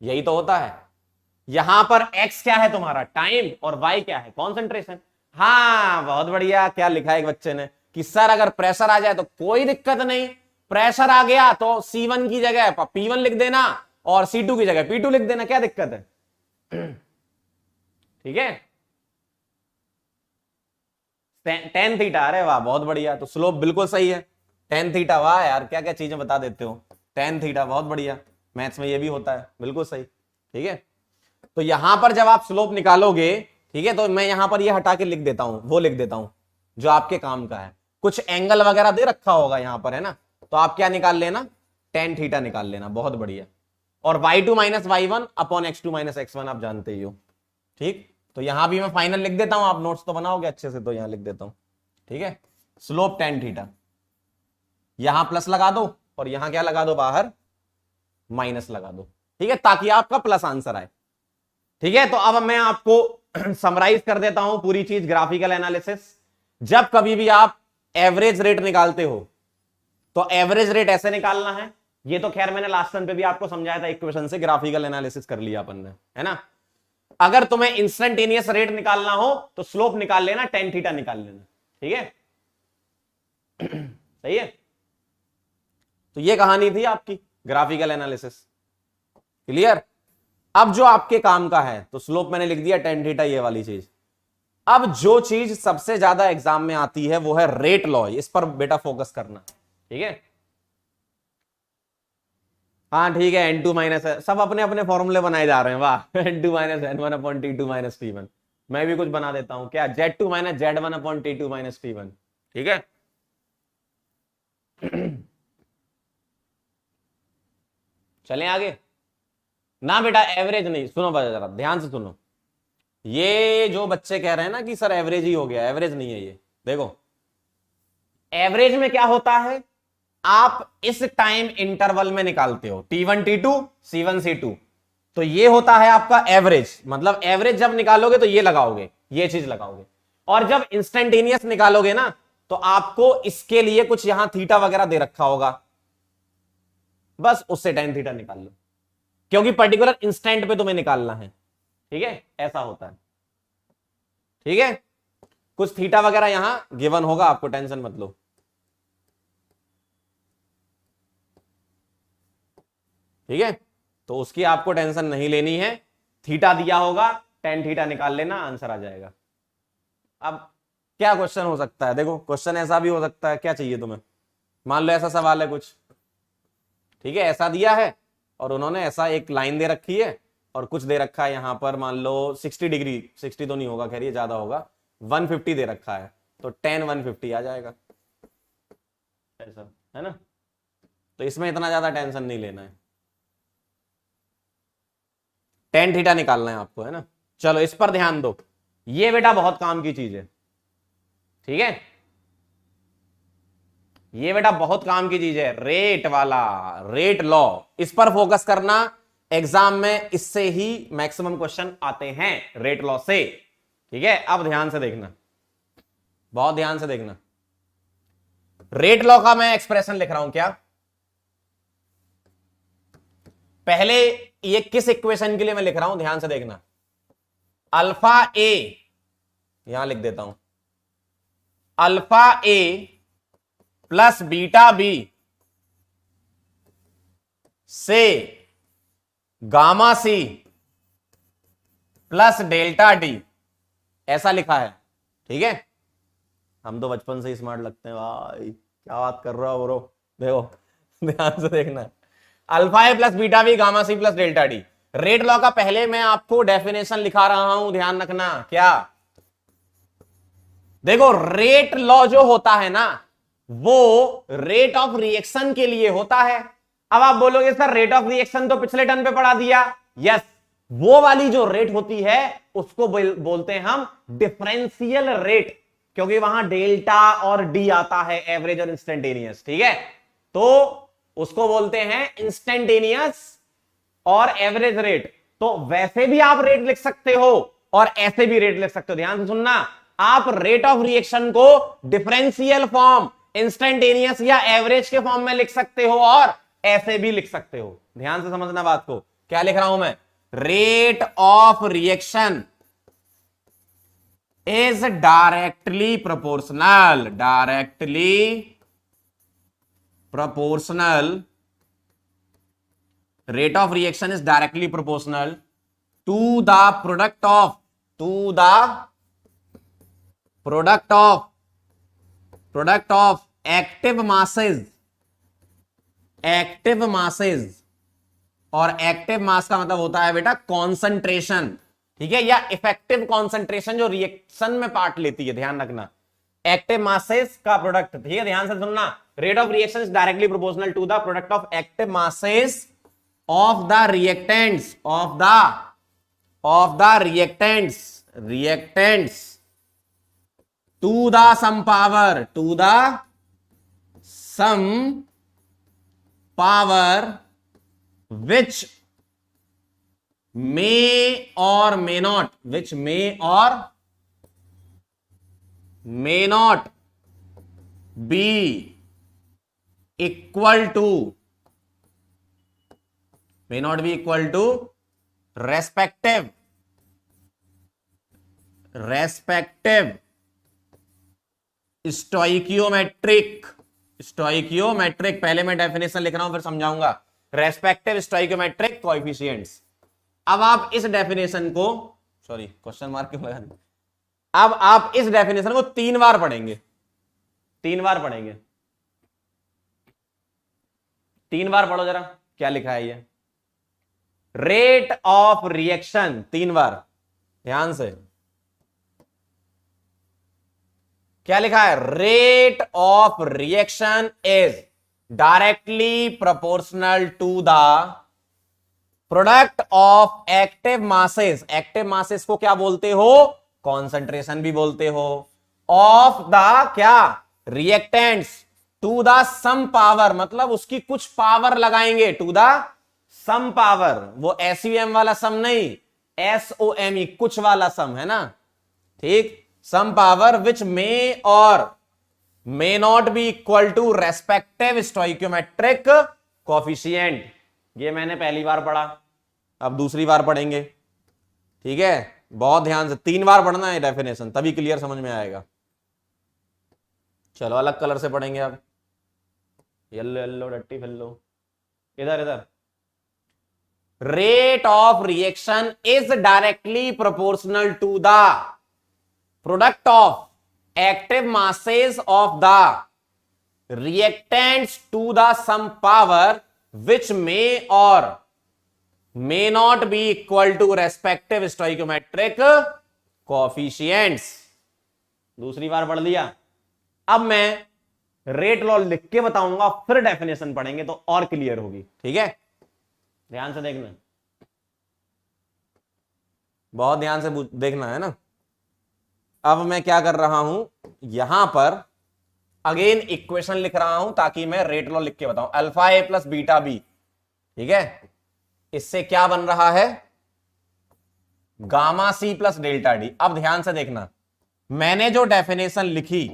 A: यही तो होता है। यहां पर x क्या है तुम्हारा, टाइम, और y क्या है, कॉन्सेंट्रेशन। हाँ बहुत बढ़िया, क्या लिखा है एक बच्चे ने कि सर अगर प्रेशर आ जाए तो कोई दिक्कत नहीं, प्रेशर आ गया तो C1 की जगह P1 लिख देना और C2 की जगह P2 लिख देना, क्या दिक्कत है। ठीक है, टेन थीटा, अरे वाह बहुत बढ़िया, तो स्लोप बिल्कुल सही है, टेन थीटा, वाह यार क्या क्या चीजें बता देते हो, टेन थीटा बहुत बढ़िया, मैथ्स में ये भी होता है, बिल्कुल सही। ठीक है, तो यहां पर जब आप स्लोप निकालोगे, ठीक है, तो मैं यहां पर ये हटा के लिख देता हूं, वो लिख देता हूं जो आपके काम का है, कुछ एंगल वगैरह दे रखा होगा यहां पर, है ना, तो आप क्या निकाल लेना, टेन थीटा निकाल लेना, बहुत बढ़िया। और y2 minus y1 upon x2 minus x1 आप जानते ही हो। ठीक, तो यहां भी मैं फाइनल लिख देता हूं, आप नोट्स तो बनाओगे अच्छे से, तो यहां लिख देता हूं। ठीक है, स्लोप टेन थीटा, यहां प्लस लगा दो और यहां क्या लगा दो, बाहर माइनस लगा दो, ठीक है, ताकि आपका प्लस आंसर आए। ठीक है, तो अब मैं आपको समराइज कर देता हूं पूरी चीज, ग्राफिकल एनालिसिस। जब कभी भी आप एवरेज रेट निकालते हो तो एवरेज रेट ऐसे निकालना है, ये तो खैर मैंने लास्ट टाइम पे भी आपको समझाया था, इक्वेशन से ग्राफिकल एनालिसिस कर लिया अपन ने, है ना। अगर तुम्हें इंस्टेंटेनियस रेट निकालना हो तो स्लोप निकाल लेना, टेन थीटा निकाल लेना। ठीक है, सही है, तो ये कहानी थी आपकी ग्राफिकल एनालिसिस, क्लियर। अब जो आपके काम का है, तो स्लोप मैंने लिख दिया टेन थीटा, ये वाली चीज। अब जो चीज सबसे ज्यादा एग्जाम में आती है वो है रेट लॉ, इस पर बेटा फोकस करना, ठीक है। हाँ ठीक है, N2 माइनस, सब अपने अपने फॉर्मूले बनाए जा रहे हैं, वाह। N2 minus N1 upon T2 minus T1, मैं भी कुछ बना देता हूं, क्या, Z2 minus Z1 upon T2 minus T1। ठीक है, चलें आगे ना बेटा, एवरेज नहीं, सुनो जरा ध्यान से सुनो, ये जो बच्चे कह रहे हैं ना कि सर एवरेज ही हो गया, एवरेज नहीं है ये, देखो एवरेज में क्या होता है, आप इस टाइम इंटरवल में निकालते हो, T1 T2 C1 C2, तो ये होता है आपका एवरेज, मतलब एवरेज जब निकालोगे तो ये लगाओगे, ये चीज लगाओगे, और जब इंस्टेंटेनियस निकालोगे ना तो आपको इसके लिए कुछ यहां थीटा वगैरह दे रखा होगा, बस उससे टेन थीटा निकाल लो, क्योंकि पर्टिकुलर इंस्टेंट पे तुम्हें निकालना है। ठीक है, ऐसा होता है। ठीक है, कुछ थीटा वगैरह यहां गिवन होगा आपको, टेंशन मत लो। ठीक है, तो उसकी आपको टेंशन नहीं लेनी है, थीटा दिया होगा, टेन थीटा निकाल लेना, आंसर आ जाएगा। अब क्या क्वेश्चन हो सकता है, देखो क्वेश्चन ऐसा भी हो सकता है, क्या चाहिए तुम्हें, मान लो ऐसा सवाल है कुछ, ठीक है, ऐसा दिया है और उन्होंने ऐसा एक लाइन दे रखी है और कुछ दे रखा है यहां पर, मान लो 60 डिग्री, 60 तो नहीं होगा खैर, ये ज्यादा होगा, 150 दे रखा है, तो टेन 150 आ जाएगा, ऐसा है ना, तो इसमें इतना ज्यादा टेंशन नहीं लेना है, टेन थीटा निकालना है आपको, है ना। चलो इस पर ध्यान दो, ये बेटा बहुत काम की चीज है। ठीक है, ये बेटा बहुत काम की चीज है, रेट वाला, रेट लॉ, इस पर फोकस करना एग्जाम में, इससे ही मैक्सिमम क्वेश्चन आते हैं, रेट लॉ से। ठीक है, अब ध्यान से देखना, बहुत ध्यान से देखना। रेट लॉ का मैं एक्सप्रेशन लिख रहा हूं क्या, पहले ये किस इक्वेशन के लिए मैं लिख रहा हूं ध्यान से देखना। अल्फा ए, यहां लिख देता हूं, alpha A plus beta B से gamma C plus delta D, ऐसा लिखा है। ठीक है, हम तो बचपन से ही स्मार्ट लगते हैं भाई, क्या बात कर रहा हो ब्रो। देखो ध्यान से देखना, alpha A plus beta B gamma C plus delta D. Rate law का पहले मैं आपको डेफिनेशन लिखा रहा हूं, ध्यान रखना। क्या, देखो रेट लॉ जो होता है ना, वो रेट ऑफ रिएक्शन के लिए होता है। अब आप बोलोगे सर रेट ऑफ रिएक्शन तो पिछले टर्म पे पढ़ा दिया। यस, वो वाली जो रेट होती है उसको बोलते हैं हम डिफरेंशियल रेट, क्योंकि वहां डेल्टा और डी आता है, एवरेज और इंस्टेंटेनियस। ठीक है, तो उसको बोलते हैं इंस्टेंटेनियस और एवरेज रेट। तो वैसे भी आप रेट लिख सकते हो और ऐसे भी रेट लिख सकते हो। ध्यान से सुनना, आप रेट ऑफ रिएक्शन को डिफरेंशियल फॉर्म, इंस्टेंटेनियस या एवरेज के फॉर्म में लिख सकते हो और ऐसे भी लिख सकते हो। ध्यान से समझना बात को, क्या लिख रहा हूं मैं, rate of reaction is directly proportional, directly proportional, rate of reaction is directly proportional to the product of, to the product of active masses, active masses, और एक्टिव मास का मतलब होता है बेटा कॉन्सेंट्रेशन। ठीक है, या इफेक्टिव कॉन्सेंट्रेशन जो रिएक्शन में पार्ट लेती है, ध्यान रखना, एक्टिव मासेस का प्रोडक्ट। ठीक है, ध्यान से सुनना, rate of reaction is directly proportional to the product of active masses of the reactants, of the reactants to the sum power, to the sum power which may or may not, which may or may not be equal to, may not be equal to respective stoichiometric, पहले मैं definition लिख रहा हूं फिर समझाऊंगा, respective stoichiometric coefficients. अब आप इस डेफिनेशन को, सॉरी क्वेश्चन मार्क क्यों लगा, अब आप इस डेफिनेशन को 3 बार पढ़ेंगे, 3 बार पढ़ेंगे, 3 बार पढ़ो जरा, क्या लिखा है ये, रेट ऑफ रिएक्शन 3 बार, ध्यान से, क्या लिखा है, rate of reaction is directly proportional to the product of active masses, active masses को क्या बोलते हो, कॉन्सेंट्रेशन भी बोलते हो, ऑफ द क्या, reactants, to the some power, मतलब उसकी कुछ पावर लगाएंगे, टू द सम पावर, वो एसयूएम वाला सम नहीं, एसओएमई कुछ वाला सम है ना। ठीक, सम power which may or may not be equal to respective stoichiometric coefficient. ये मैंने पहली बार पढ़ा, अब दूसरी बार पढ़ेंगे। ठीक है, बहुत ध्यान से 3 बार पढ़ना है डेफिनेशन, तभी क्लियर समझ में आएगा। चलो अलग कलर से पढ़ेंगे अब, येलो येलो डट्टी फिल्लो, इधर इधर, rate of reaction is directly proportional to the product of active masses of the reactants to the sum power which may or may not be equal to respective stoichiometric coefficients। दूसरी बार पढ़ लिया, अब मैं rate law लिख के बताऊंगा, फिर definition पढ़ेंगे तो और क्लियर होगी। ठीक है, ध्यान से देखना, बहुत ध्यान से देखना है ना। अब मैं क्या कर रहा हूं, यहां पर अगेन इक्वेशन लिख रहा हूं ताकि मैं रेट लॉ लिख के बताऊं, alpha A plus beta B, ठीक है, इससे क्या बन रहा है, gamma C plus delta D. अब ध्यान से देखना, मैंने जो डेफिनेशन लिखी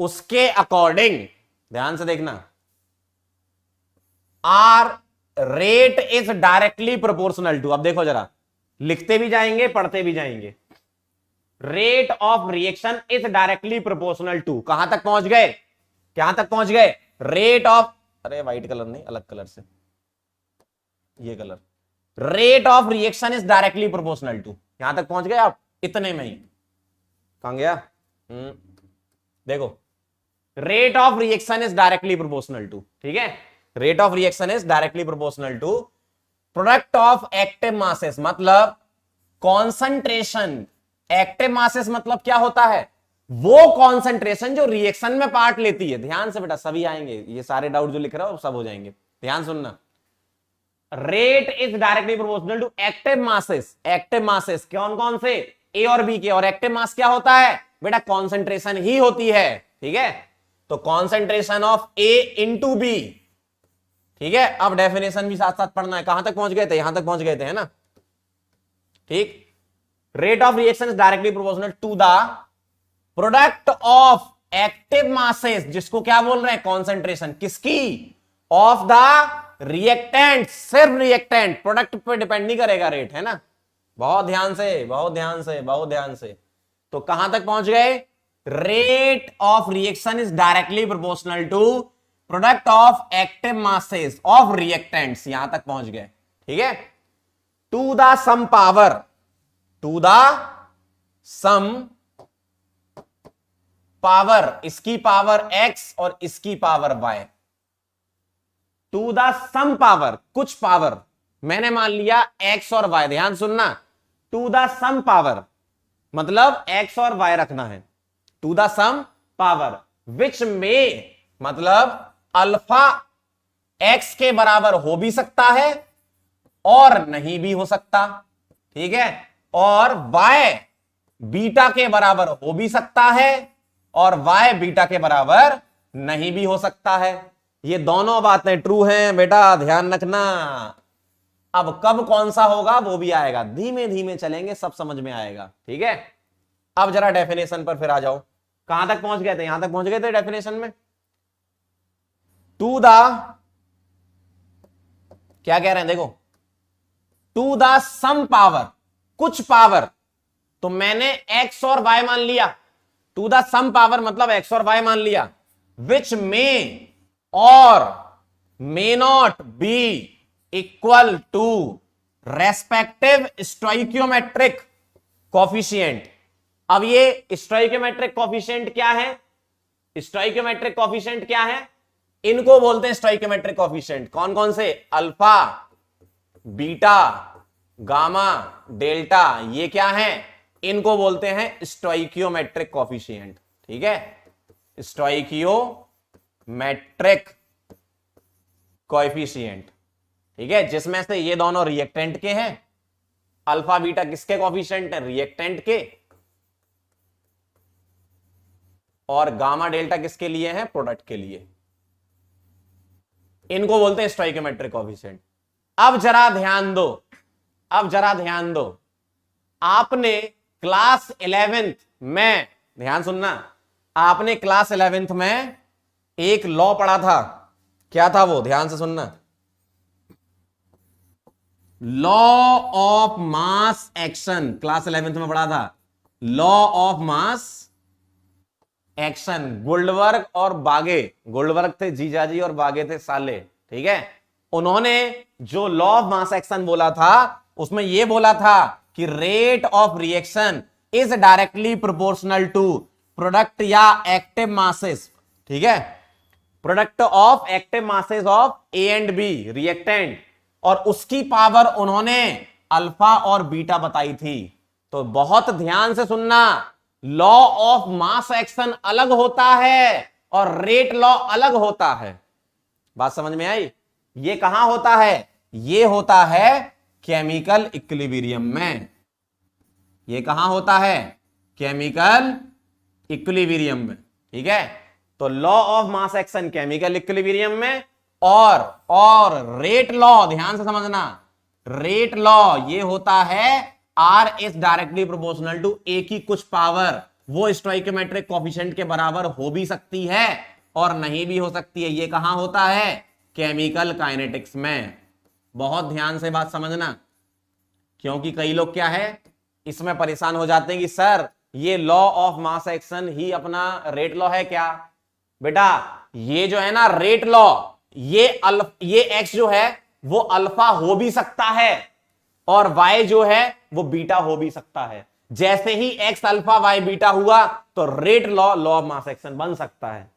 A: उसके अकॉर्डिंग ध्यान से देखना, R rate is directly proportional to, अब देखो जरा, लिखते भी जाएंगे पढ़ते भी जाएंगे, rate of reaction is directly proportional to, कहां तक पहुंच गए, कहां तक पहुंच गए, रेट ऑफ, अरे व्हाइट कलर नहीं, अलग कलर से, ये colour, rate of reaction is directly proportional to, यहां तक पहुंच गए आप, इतने में ही, कहां गया, देखो, rate of reaction is directly proportional to, ठीक है, rate of reaction is directly proportional to product of active masses, मतलब कॉन्सेंट्रेशन, एक्टिव मासेस मतलब क्या होता है, वो कॉन्सेंट्रेशन जो रिएक्शन में पार्ट लेती है, ध्यान से बेटा सभी आएंगे, ये सारे डाउट जो लिख रहा हो सब हो जाएंगे, ध्यान सुनना, rate is directly proportional to active masses, active masses कौन कौन से, ए और बी के, और एक्टिव मास क्या होता है बेटा, कॉन्सेंट्रेशन ही होती है, ठीक है, तो concentration of A into B, ठीक है। अब डेफिनेशन भी साथ साथ पढ़ना है, कहां तक पहुंच गए थे, यहां तक पहुंच गए थे, है ना, ठीक, rate of reaction is directly proportional to the product of active masses, जिसको क्या बोल रहे हैं, कॉन्सेंट्रेशन किसकी, ऑफ द रिएक्टेंट, सिर्फ रिएक्टेंट, प्रोडक्ट पे डिपेंड नहीं करेगा रेट, है ना, बहुत ध्यान से, बहुत ध्यान से, बहुत ध्यान से, तो कहां तक पहुंच गए, rate of reaction is directly proportional to product of active masses of reactants, यहां तक पहुंच गए, ठीक है, to the some power, to the some power, इसकी पावर x और इसकी power y, to the some power, कुछ पावर, मैंने मान लिया x और y, ध्यान सुनना, टू द सम पावर मतलब x और y रखना है, to the some power which may, मतलब अल्फा x के बराबर हो भी सकता है और नहीं भी हो सकता, ठीक है, और y बीटा के बराबर हो भी सकता है और y बीटा के बराबर नहीं भी हो सकता है, ये दोनों बातें ट्रू हैं बेटा, ध्यान रखना। अब कब कौन सा होगा वो भी आएगा, धीमे धीमे चलेंगे, सब समझ में आएगा, ठीक है। अब जरा डेफिनेशन पर फिर आ जाओ, कहां तक पहुंच गए थे, यहां तक पहुंच गए थे डेफिनेशन में, टू द, क्या कह रहे हैं देखो, टू द सम पावर, कुछ पावर, तो मैंने x और y मान लिया, टू द सम पावर मतलब x और y मान लिया, which may or may not be equal to respective stoichiometric coefficient. अब ये स्टोइकियोमेट्रिक कोफिशिएंट क्या है, स्टोइकियोमेट्रिक कोफिशिएंट क्या है, इनको बोलते हैं स्टोइकियोमेट्रिक कोफिशिएंट, कौन कौन से, अल्फा, बीटा, गामा, डेल्टा, ये क्या है, इनको बोलते हैं स्टोइकियोमेट्रिक कोफिशिएंट, ठीक है, स्टोइकियोमेट्रिक कोएफिशिएंट, ठीक है, जिसमें से ये दोनों रिएक्टेंट के हैं, अल्फा बीटा किसके कोएफिशिएंट है, रिएक्टेंट के, और गामा डेल्टा किसके लिए है, प्रोडक्ट के लिए, इनको बोलते हैं स्टोइकियोमेट्रिक कोएफिशिएंट। अब जरा ध्यान दो, अब जरा ध्यान दो, आपने क्लास 11th में, ध्यान सुनना, आपने क्लास 11th में एक लॉ पढ़ा था, क्या था वो, ध्यान से सुनना, law of mass action, class 11th में पढ़ा था, law of mass action, Goldberg और बागे, गोल्डबर्ग थे जीजाजी और बागे थे साले, ठीक है, उन्होंने जो लॉ ऑफ मास एक्शन बोला था उसमें यह बोला था कि rate of reaction is directly proportional to product या एक्टिव मासेस, ठीक है, product of active masses of A and B reactant, और उसकी पावर उन्होंने अल्फा और बीटा बताई थी। तो बहुत ध्यान से सुनना, लॉ ऑफ मास एक्शन अलग होता है और रेट लॉ अलग होता है, बात समझ में आई, ये कहां होता है, ये होता है केमिकल इक्विलिब्रियम में, ये कहां होता है, केमिकल इक्विलिब्रियम में, ठीक है, तो law of mass action chemical equilibrium में, और रेट लॉ, ध्यान से समझना, रेट लॉ ये होता है R is directly proportional to A की कुछ पावर, वो स्टोइकोमेट्रिक कोफिशिएंट के बराबर हो भी सकती है और नहीं भी हो सकती है। ये कहां होता है? केमिकल काइनेटिक्स में। बहुत ध्यान से बात समझना, क्योंकि कई लोग क्या है इसमें परेशान हो जाते हैं कि सर ये लॉ ऑफ मास एक्शन ही अपना रेट लॉ है क्या? बेटा ये जो है ना रेट लॉ, ये एक्स जो है वो अल्फा हो भी सकता है और वाई जो है वो बीटा हो भी सकता है। जैसे ही एक्स अल्फा वाई बीटा हुआ तो rate law law of mass action बन सकता है।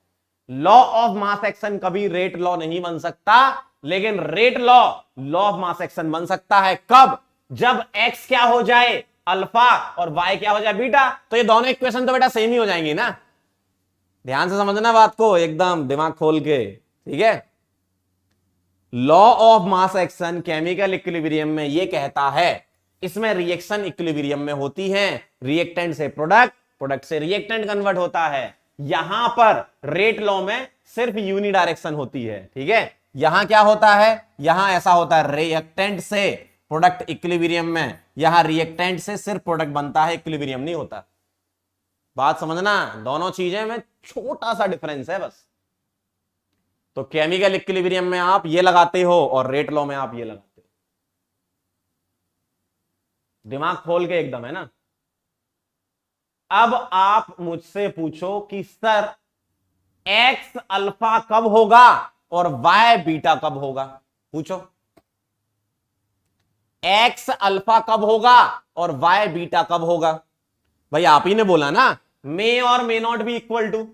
A: लॉ ऑफ मास एक्शन कभी रेट लॉ नहीं बन सकता, लेकिन rate law law of mass action बन सकता है। कब? जब एक्स क्या हो जाए अल्फा और वाई क्या हो जाए बीटा। तो ये दोनों इक्वेशन तो बेटा सेम ही हो जाएंगी ना। ध्यान से समझना बात को, एकदम दिमाग खोल के, ठीक है। Law of mass action chemical equilibrium में ये कहता है, इसमें रिएक्शन इक्विलिब्रियम में होती है, रिएक्टेंट से प्रोडक्ट, प्रोडक्ट से रिएक्टेंट कन्वर्ट होता है। यहां पर रेट लॉ में सिर्फ यूनिडायरेक्शन होती है, ठीक है। यहां क्या होता है? यहां ऐसा होता है रिएक्टेंट से प्रोडक्ट इक्विलिब्रियम में, यहां रिएक्टेंट से सिर्फ प्रोडक्ट बनता है, इक्विलिब्रियम नहीं होता। बात समझना, दोनों चीजें में छोटा सा डिफरेंस है बस। तो केमिकल इक्विलिब्रियम में आप ये लगाते हो और रेट लॉ में आप ये लगाते हो। दिमाग खोल के एकदम, है ना। अब आप मुझसे पूछो कि सर एक्स अल्फा कब होगा और वाई बीटा कब होगा? पूछो, एक्स अल्फा कब होगा और वाई बीटा कब होगा? भाई आप ही ने बोला ना, may or may not be equal to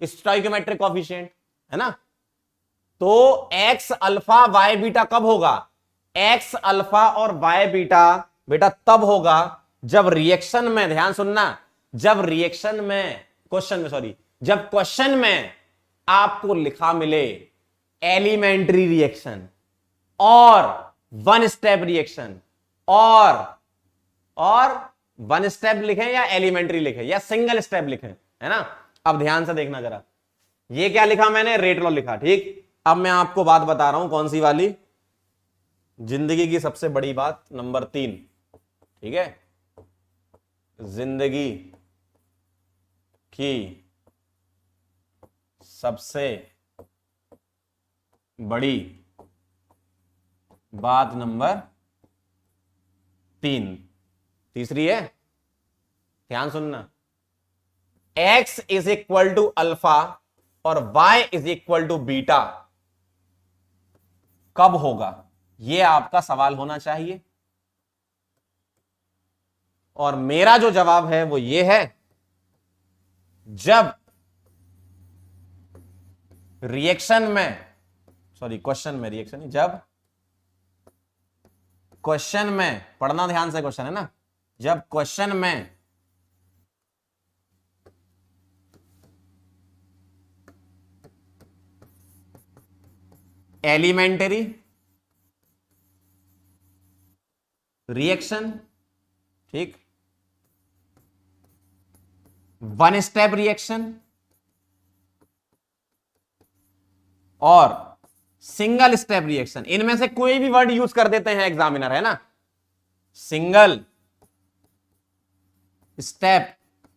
A: stoichiometric coefficient, है ना। तो एक्स अल्फा वाई बीटा कब होगा? एक्स अल्फा और वाई बीटा बेटा तब होगा जब रिएक्शन में, ध्यान सुनना, जब रिएक्शन में, क्वेश्चन में, सॉरी, जब क्वेश्चन में आपको लिखा मिले एलिमेंट्री रिएक्शन और वन स्टेप रिएक्शन, और वन स्टेप लिखें या एलिमेंट्री लिखें या सिंगल स्टेप लिखें, है ना। अब ध्यान से देखना जरा, ये क्या लिखा मैंने? रेट लॉ लिखा, ठीक। अब मैं आपको बात बता रहा हूं, कौन सी वाली? जिंदगी की सबसे बड़ी बात नंबर 3, ठीक है। जिंदगी की सबसे बड़ी बात नंबर 3, तीसरी है, ध्यान सुनना। x is equal to alpha और y is equal to beta कब होगा? यह आपका सवाल होना चाहिए। और मेरा जो जवाब है वो ये है, जब रिएक्शन में, सॉरी क्वेश्चन में, रिएक्शन नहीं, जब क्वेश्चन में, पढ़ना ध्यान से, क्वेश्चन है ना, जब क्वेश्चन में एलिमेंटरी रिएक्शन, ठीक, वन स्टेप रिएक्शन और सिंगल स्टेप रिएक्शन, इनमें से कोई भी वर्ड यूज कर देते हैं एग्जामिनर, है ना। सिंगल स्टेप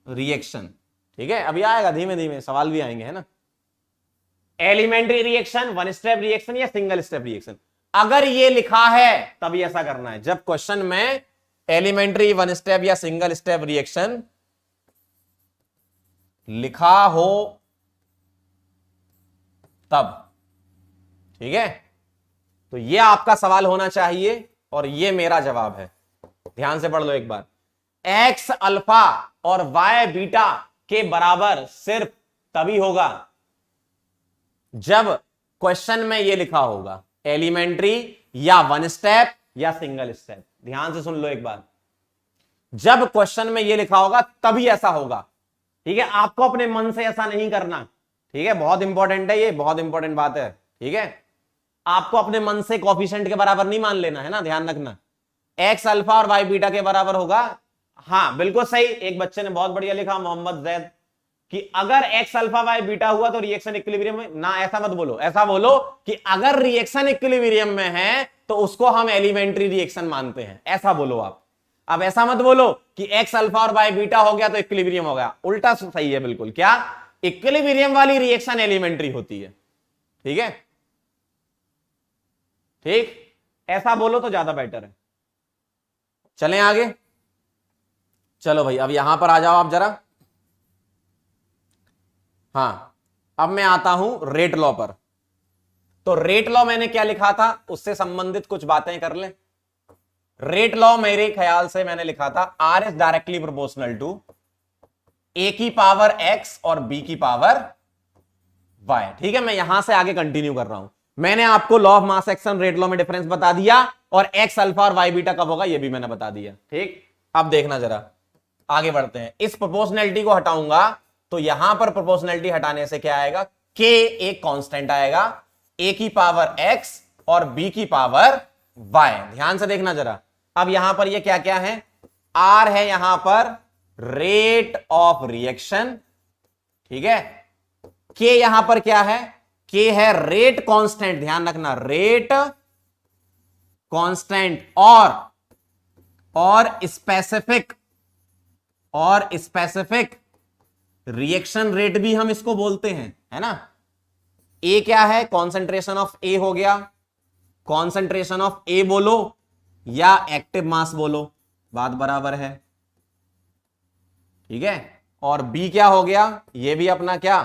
A: रिएक्शन, ठीक है। अभी आएगा, धीमे धीमे सवाल भी आएंगे, है ना। Elementary reaction, one step reaction या सिंगल स्टेप रिएक्शन, अगर ये लिखा है तभी ऐसा करना है। जब क्वेश्चन में एलिमेंट्री, वन स्टेप या सिंगल स्टेप रिएक्शन लिखा हो तब, ठीक है। तो ये आपका सवाल होना चाहिए और ये मेरा जवाब है। ध्यान से पढ़ लो एक बार, एक्स अल्फा और वाई बीटा के बराबर सिर्फ तभी होगा जब क्वेश्चन में ये लिखा होगा एलिमेंट्री या वन स्टेप या सिंगल स्टेप। ध्यान से सुन लो एक बार, जब क्वेश्चन में ये लिखा होगा तभी ऐसा होगा, ठीक है। आपको अपने मन से ऐसा नहीं करना, ठीक है। बहुत इंपॉर्टेंट है ये, बहुत इंपॉर्टेंट बात है, ठीक है। आपको अपने मन से कोएफिशिएंट के बराबर नहीं मान लेना, है ना, ध्यान रखना। एक्स अल्फा और वाई बीटा के बराबर होगा, हाँ बिल्कुल सही। एक बच्चे ने बहुत बढ़िया लिखा, मोहम्मद जैद, कि अगर एक्स अल्फा वाई बीटा हुआ तो रिएक्शन इक्विलिब्रियम में ना, ऐसा मत बोलो, ऐसा बोलो कि अगर रिएक्शन इक्विलिब्रियम में है तो उसको हम एलिमेंट्री रिएक्शन मानते हैं, ऐसा बोलो आप। अब ऐसा मत बोलो कि एक्स अल्फा और वाई बीटा हो गया तो इक्विलिब्रियम हो गया, उल्टा सही है बिल्कुल। क्या? इक्विलिब्रियम वाली रिएक्शन एलिमेंट्री होती है, ठीक है, ठीक, ऐसा बोलो तो ज्यादा बेटर है। चलें आगे, चलो भाई अब यहां पर आ जाओ आप जरा। हाँ, अब मैं आता हूं रेट लॉ पर। तो रेट लॉ मैंने क्या लिखा था, उससे संबंधित कुछ बातें कर लें। रेट लॉ मेरे ख्याल से मैंने लिखा था R is directly proportional to A की पावर एक्स और बी की पावर वाई। ठीक है, मैं यहां से आगे कंटिन्यू कर रहा हूं। मैंने आपको law of mass action rate law में डिफरेंस बता दिया और एक्स अल्फा और वाई बीटा कब होगा ये भी मैंने बता दिया। ठीक, अब देखना जरा, आगे बढ़ते हैं। इस प्रोपोर्शनैलिटी को हटाऊंगा तो यहां पर प्रोपोर्शनैलिटी हटाने से क्या आएगा, के एक कांस्टेंट आएगा, ए की पावर एक्स और बी की पावर वाई। ध्यान से देखना जरा, अब यहां पर ये क्या क्या है, आर है यहां पर रेट ऑफ रिएक्शन, ठीक है, के यहां पर क्या है, के है रेट कांस्टेंट, ध्यान रखना रेट कांस्टेंट, और स्पेसिफिक रिएक्शन रेट भी हम इसको बोलते हैं, है ना। ए क्या है, कॉन्सेंट्रेशन ऑफ ए हो गया, कॉन्सेंट्रेशन ऑफ ए बोलो या एक्टिव मास बोलो, बात बराबर है, ठीक है। और बी क्या हो गया, ये भी अपना क्या,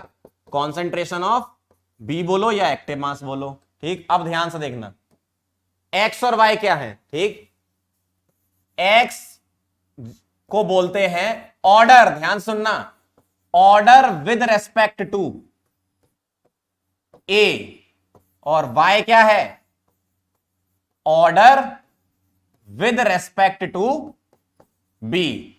A: कॉन्सेंट्रेशन ऑफ बी बोलो या एक्टिव मास बोलो, ठीक। अब ध्यान से देखना, एक्स और वाई क्या है, ठीक, एक्स को बोलते हैं ऑर्डर, ध्यान सुनना, order with respect to A, और वाई क्या है, order with respect to B.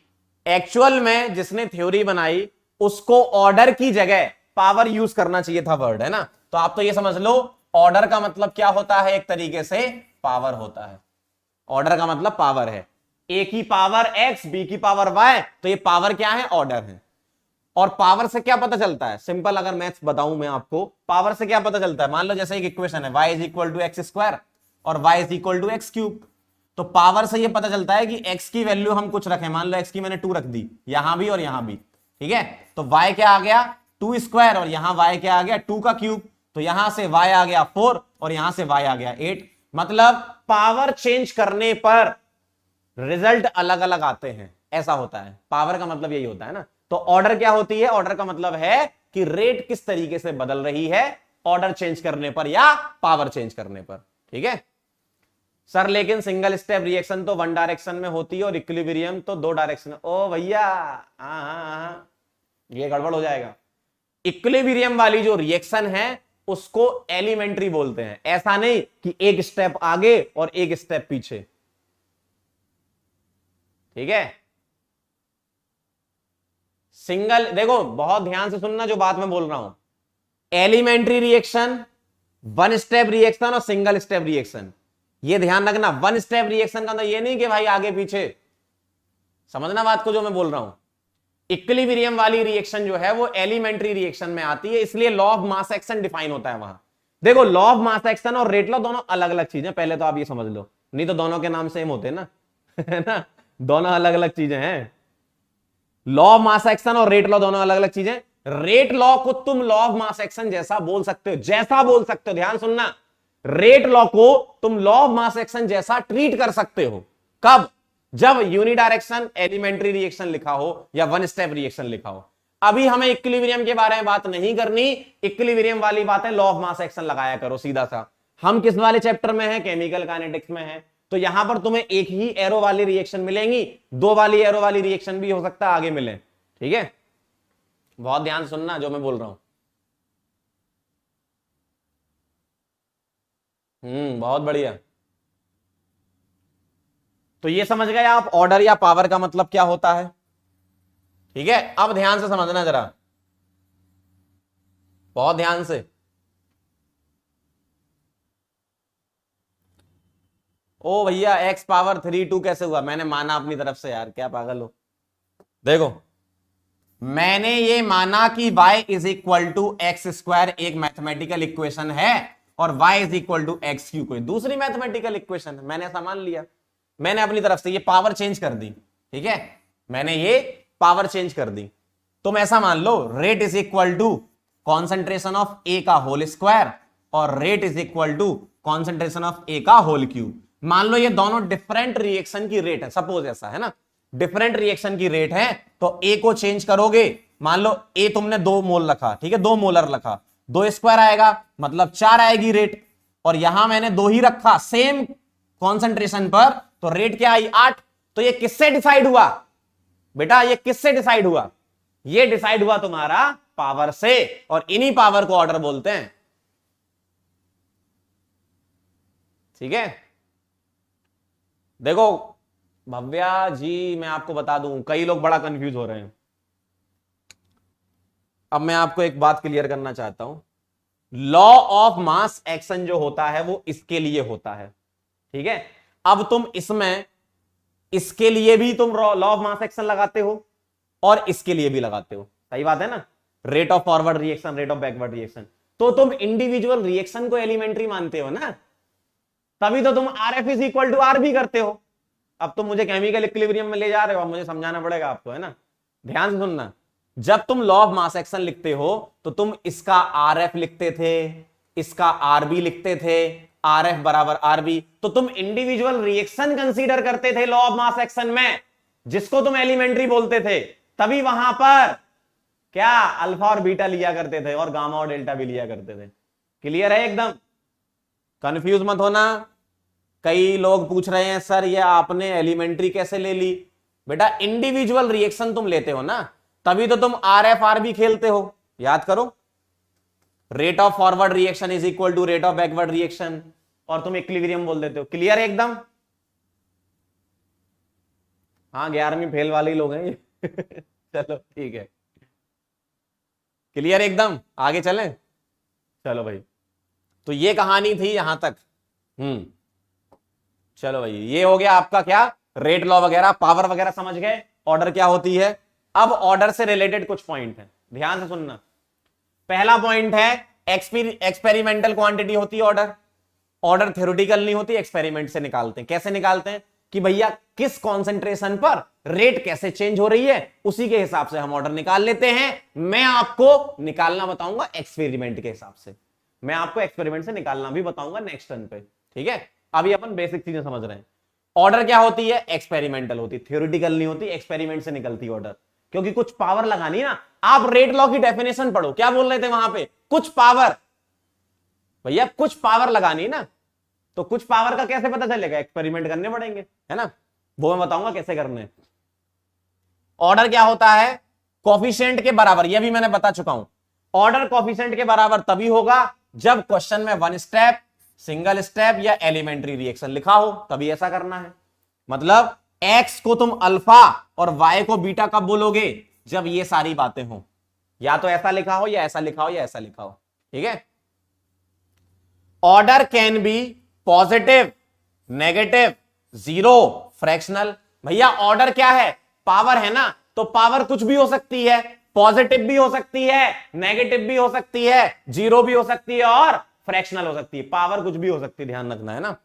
A: Actual में जिसने थ्योरी बनाई उसको ऑर्डर की जगह पावर यूज करना चाहिए था वर्ड, है ना। तो आप तो ये समझ लो ऑर्डर का मतलब क्या होता है, एक तरीके से पावर होता है। ऑर्डर का मतलब पावर है, ए की पावर एक्स बी की पावर वाई, तो ये पावर क्या है, ऑर्डर है। और पावर से क्या पता चलता है, सिंपल अगर मैथ्स बताऊं मैं आपको, पावर से क्या पता चलता है, मान लो जैसे एक इक्वेशन है y is equal to X square और y is equal to X cube, तो पावर से ये पता चलता है कि x की वैल्यू हम कुछ रखें, मान लो x की मैंने 2 रख दी, यहां भी और यहां भी, ठीक है, तो y क्या आ गया 2 स्क्वायर और यहां y क्या आ गया 2 का क्यूब, तो यहां से y आ गया 4 और यहां से y आ गया 8। मतलब पावर चेंज करने पर रिजल्ट अलग अलग आते हैं, ऐसा होता है, पावर का मतलब यही होता है ना। तो ऑर्डर क्या होती है, ऑर्डर का मतलब है कि रेट किस तरीके से बदल रही है ऑर्डर चेंज करने पर या पावर चेंज करने पर, ठीक है सर। लेकिन सिंगल स्टेप रिएक्शन तो 1 डायरेक्शन में होती है और इक्विलिब्रियम तो 2 डायरेक्शन। ओ भैया हाँ, ये गड़बड़ हो जाएगा। इक्विलिब्रियम वाली जो रिएक्शन है उसको एलिमेंट्री बोलते हैं, ऐसा नहीं कि एक स्टेप आगे और एक स्टेप पीछे, ठीक है। सिंगल, देखो बहुत ध्यान से सुनना जो बात मैं बोल रहा हूं, एलिमेंट्री रिएक्शन, 1 स्टेप रिएक्शन और सिंगल स्टेप रिएक्शन, ये ध्यान रखना। 1 स्टेप रिएक्शन का मतलब ये नहीं कि भाई आगे पीछे, समझना बात को जो मैं बोल रहा हूं। इक्विलिब्रियम वाली रिएक्शन जो है वो एलिमेंट्री रिएक्शन में आती है, इसलिए law of mass action define होता है वहां। देखो लॉ ऑफ मास एक्शन और रेट लॉ दोनों अलग अलग चीजें, पहले तो आप ये समझ लो, नहीं तो दोनों के नाम सेम होते ना है ना, दोनों अलग अलग चीजें हैं। लॉ ऑफ मास एक्शन और रेट लॉ दोनों अलग अलग चीजें। रेट लॉ को तुम लॉ ऑफ मास एक्शन जैसा बोल सकते हो, जैसा बोल सकते हो, ध्यान सुनना, रेट लॉ को तुम लॉ ऑफ मास एक्शन जैसा ट्रीट कर सकते हो, कब, जब यूनिडायरेक्शन एलिमेंट्री रिएक्शन लिखा हो या 1 स्टेप रिएक्शन लिखा हो। अभी हमें इक्विलिब्रियम के बारे में बात नहीं करनी, इक्विलिब्रियम वाली बातें लॉ ऑफ मास एक्शन लगाया करो सीधा सा। हम किस वाले चैप्टर में है, केमिकल काइनेटिक्स में है, तो यहां पर तुम्हें एक ही एरो वाली रिएक्शन मिलेंगी, 2 वाली एरो वाली रिएक्शन भी हो सकता है आगे मिले, ठीक है। बहुत ध्यान सुनना जो मैं बोल रहा हूं। बहुत बढ़िया। तो ये समझ गए आप ऑर्डर या पावर का मतलब क्या होता है, ठीक है। अब ध्यान से समझना जरा, बहुत ध्यान से। ओ भैया x पावर 3 2 कैसे हुआ, मैंने माना अपनी तरफ से यार, क्या पागल हो। देखो मैंने ये माना कि y is equal to X square एक मैथमेटिकल इक्वेशन है और y is equal to X cube कोई दूसरी मैथमेटिकल इक्वेशन है, मैंने ऐसा मान लिया। मैंने अपनी तरफ से ये पावर चेंज कर दी, ठीक है, मैंने ये पावर चेंज कर दी। तुम ऐसा मान लो rate is equal to concentration of A का होल स्क्वायर और rate is equal to concentration of A का होल क्यूब। मान लो ये दोनों डिफरेंट रिएक्शन की रेट है, सपोज ऐसा है ना, डिफरेंट रिएक्शन की रेट है, तो ए को चेंज करोगे, मान लो ए तुमने 2 मोल रखा, ठीक है, 2 मोलर रखा, 2 स्क्वायर आएगा मतलब 4 आएगी रेट, और यहां मैंने 2 ही रखा सेम कॉन्सेंट्रेशन पर, तो रेट क्या आई 8। तो ये किससे डिसाइड हुआ बेटा, ये किससे डिसाइड हुआ, ये डिसाइड हुआ तुम्हारा पावर से, और इन्हीं पावर को ऑर्डर बोलते हैं, ठीक है। देखो भव्या जी, मैं आपको बता दूं कई लोग बड़ा कंफ्यूज हो रहे हैं। अब मैं आपको एक बात क्लियर करना चाहता हूं, लॉ ऑफ मास एक्शन जो होता है वो इसके लिए होता है, ठीक है। अब तुम इसमें इसके लिए भी तुम लॉ ऑफ मास एक्शन लगाते हो और इसके लिए भी लगाते हो, सही बात है ना, rate of forward reaction, rate of backward reaction, तो तुम इंडिविजुअल रिएक्शन को एलिमेंट्री मानते हो ना, तभी तो तुम R F is equal to R भी करते हो। अब तुम मुझे केमिकल इक्विलिब्रियम में ले जा रहे हो, अब मुझे समझाना पड़ेगा आपको, है ना, ध्यान से सुनना। जब तुम लॉ ऑफ मास एक्शन लिखते हो तो तुम इसका आर एफ लिखते थे, इसका आर बी लिखते थे, आर एफ बराबर आर बी, तो तुम इंडिविजुअल रिएक्शन कंसीडर करते थे लॉ ऑफ मास एक्शन में, जिसको तुम एलिमेंट्री बोलते थे, तभी वहां पर क्या अल्फा और बीटा लिया करते थे और गामा और डेल्टा भी लिया करते थे। क्लियर है एकदम, कंफ्यूज मत होना। कई लोग पूछ रहे हैं सर ये आपने एलिमेंट्री कैसे ले ली, बेटा इंडिविजुअल रिएक्शन तुम लेते हो ना, तभी तो तुम आर एफ आर बी खेलते हो, याद करो, rate of forward reaction is equal to rate of backward reaction, और तुम इक्विलिब्रियम बोल देते हो। क्लियर है एकदम, हाँ 11वीं फेल वाले ही लोग हैं चलो ठीक है, क्लियर एकदम, आगे चलें, चलो भाई। तो ये कहानी थी यहां तक, चलो भाई, ये हो गया आपका क्या, रेट लॉ वगैरह, पावर वगैरह समझ गए, ऑर्डर क्या होती है। अब ऑर्डर से रिलेटेड कुछ पॉइंट है, ध्यान से सुनना। पहला पॉइंट है एक्सपेरिमेंटल क्वांटिटी होती है ऑर्डर, ऑर्डर थ्योरेटिकल नहीं होती, एक्सपेरिमेंट से निकालते हैं। कैसे निकालते हैं कि भैया किस कॉन्सेंट्रेशन पर रेट कैसे चेंज हो रही है, उसी के हिसाब से हम ऑर्डर निकाल लेते हैं। मैं आपको निकालना बताऊंगा एक्सपेरिमेंट के हिसाब से, मैं आपको एक्सपेरिमेंट से निकालना भी बताऊंगा नेक्स्ट टर्न पे, ठीक है। अभी अपन बेसिक चीजें समझ रहे हैं। ऑर्डर क्या होती है, एक्सपेरिमेंटल होती, थ्योरेटिकल नहीं होती, एक्सपेरिमेंट से निकलती ऑर्डर, क्योंकि कुछ पावर लगानी ना। आप रेट लॉ की डेफिनेशन पढ़ो, क्या बोल रहे थे वहां पे, कुछ पावर, भैया कुछ पावर लगानी ना, तो कुछ पावर का कैसे पता चलेगा, एक्सपेरिमेंट करने पड़ेंगे, है ना, वो मैं बताऊंगा कैसे करने। ऑर्डर क्या होता है, कोफिशिएंट के बराबर, यह भी मैंने बता चुका हूं। ऑर्डर कोफिशिएंट के बराबर तभी होगा जब क्वेश्चन में वन स्टेप, सिंगल स्टेप या एलिमेंट्री रिएक्शन लिखा हो, तभी ऐसा करना है। मतलब एक्स को तुम अल्फा और वाई को बीटा कब बोलोगे, जब ये सारी बातें हो, या तो ऐसा लिखा हो या ऐसा लिखा हो या ऐसा लिखा हो, ठीक है। Order can be positive, negative, zero, fractional. भैया ऑर्डर क्या है, पावर है ना, तो पावर कुछ भी हो सकती है, पॉजिटिव भी हो सकती है, नेगेटिव भी हो सकती है, जीरो भी हो सकती है और फ्रैक्शनल हो सकती है, पावर कुछ भी हो सकती है, ध्यान रखना है ना।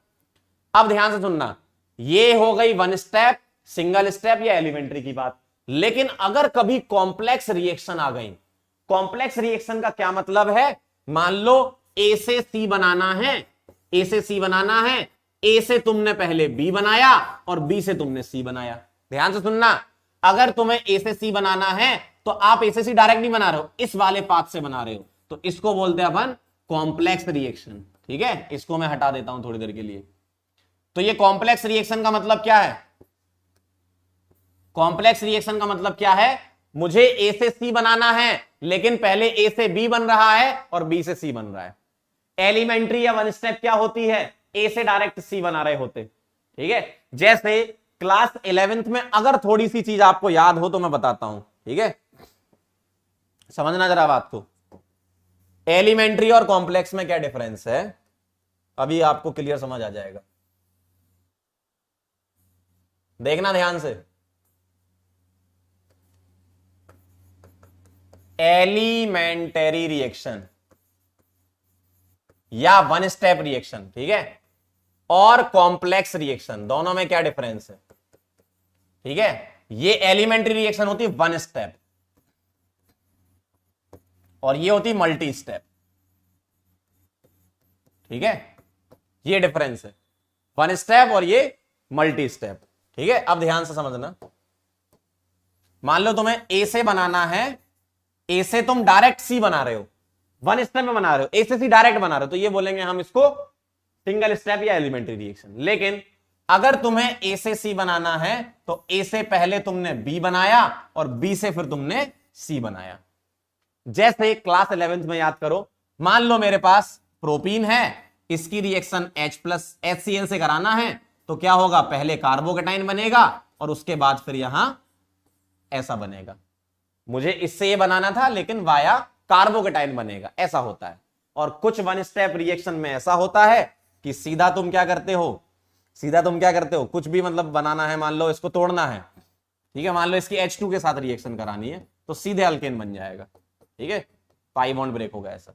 A: अब ध्यान से सुनना, ये हो गई वन स्टेप, सिंगल स्टेप या एलिमेंट्री की बात। लेकिन अगर कभी कॉम्प्लेक्स रिएक्शन आ गई, कॉम्प्लेक्स रिएक्शन का क्या मतलब है, मान लो ए से सी बनाना है, ए से सी बनाना है, ए से तुमने पहले बी बनाया और बी से तुमने सी बनाया। ध्यान से सुनना, अगर तुम्हें ए से सी बनाना है तो आप ए से सी डायरेक्ट नहीं बना रहे हो, इस वाले पाथ से बना रहे हो, तो इसको बोलते हैं अपन कॉम्प्लेक्स रिएक्शन, ठीक है। इसको मैं हटा देता हूं थोड़ी देर के लिए। तो ये कॉम्प्लेक्स रिएक्शन का मतलब क्या है, कॉम्प्लेक्स रिएक्शन का मतलब क्या है, मुझे ए से सी बनाना है लेकिन पहले ए से बी बन रहा है और बी से सी बन रहा है। एलिमेंट्री या वन स्टेप क्या होती है, ए से डायरेक्ट सी बना रहे होते, ठीक है। जैसे क्लास 11th में अगर थोड़ी सी चीज आपको याद हो तो मैं बताता हूं, ठीक है, समझना जरा बात को। एलिमेंट्री और कॉम्प्लेक्स में क्या डिफरेंस है, अभी आपको क्लियर समझ आ जाएगा, देखना ध्यान से। एलिमेंटरी रिएक्शन या वन स्टेप रिएक्शन, ठीक है, और कॉम्प्लेक्स रिएक्शन, दोनों में क्या डिफरेंस है? ठीक है, ये एलिमेंट्री रिएक्शन होती है वन स्टेप और ये होती मल्टी स्टेप, ठीक है, ये डिफरेंस है, वन स्टेप और ये मल्टी स्टेप, ठीक है। अब ध्यान से समझना, मान लो तुम्हें ए से बनाना है, ए से तुम डायरेक्ट सी बना रहे हो, वन स्टेप में बना रहे हो, ए से सी डायरेक्ट बना रहे हो, तो ये बोलेंगे हम इसको सिंगल स्टेप या एलिमेंट्री रिएक्शन। लेकिन अगर तुम्हें ए से सी बनाना है तो ए से पहले तुमने बी बनाया और बी से फिर तुमने सी बनाया। जैसे क्लास 11th में याद करो, मान लो मेरे पास प्रोपीन है, इसकी रिएक्शन HCl से कराना है, तो क्या होगा, पहले कार्बोकेटाइन बनेगा और उसके बाद फिर यहां ऐसा बनेगा। मुझे इससे ये बनाना था लेकिन वाया कार्बोकेटाइन बनेगा, ऐसा होता है। और कुछ वन स्टेप रिएक्शन में ऐसा होता है कि सीधा तुम क्या करते हो, कुछ भी मतलब बनाना है, मान लो इसको तोड़ना है, ठीक है, मान लो इसकी H2 के साथ रिएक्शन करानी है तो सीधे अल्केन बन जाएगा, ठीक है, पाई बॉन्ड ब्रेक होगा ऐसा।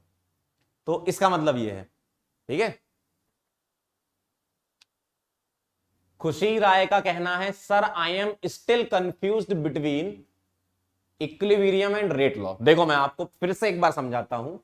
A: तो इसका मतलब ये है, ठीक है। खुशी राय का कहना है, sir I am still confused between equilibrium and rate law. देखो मैं आपको फिर से एक बार समझाता हूं,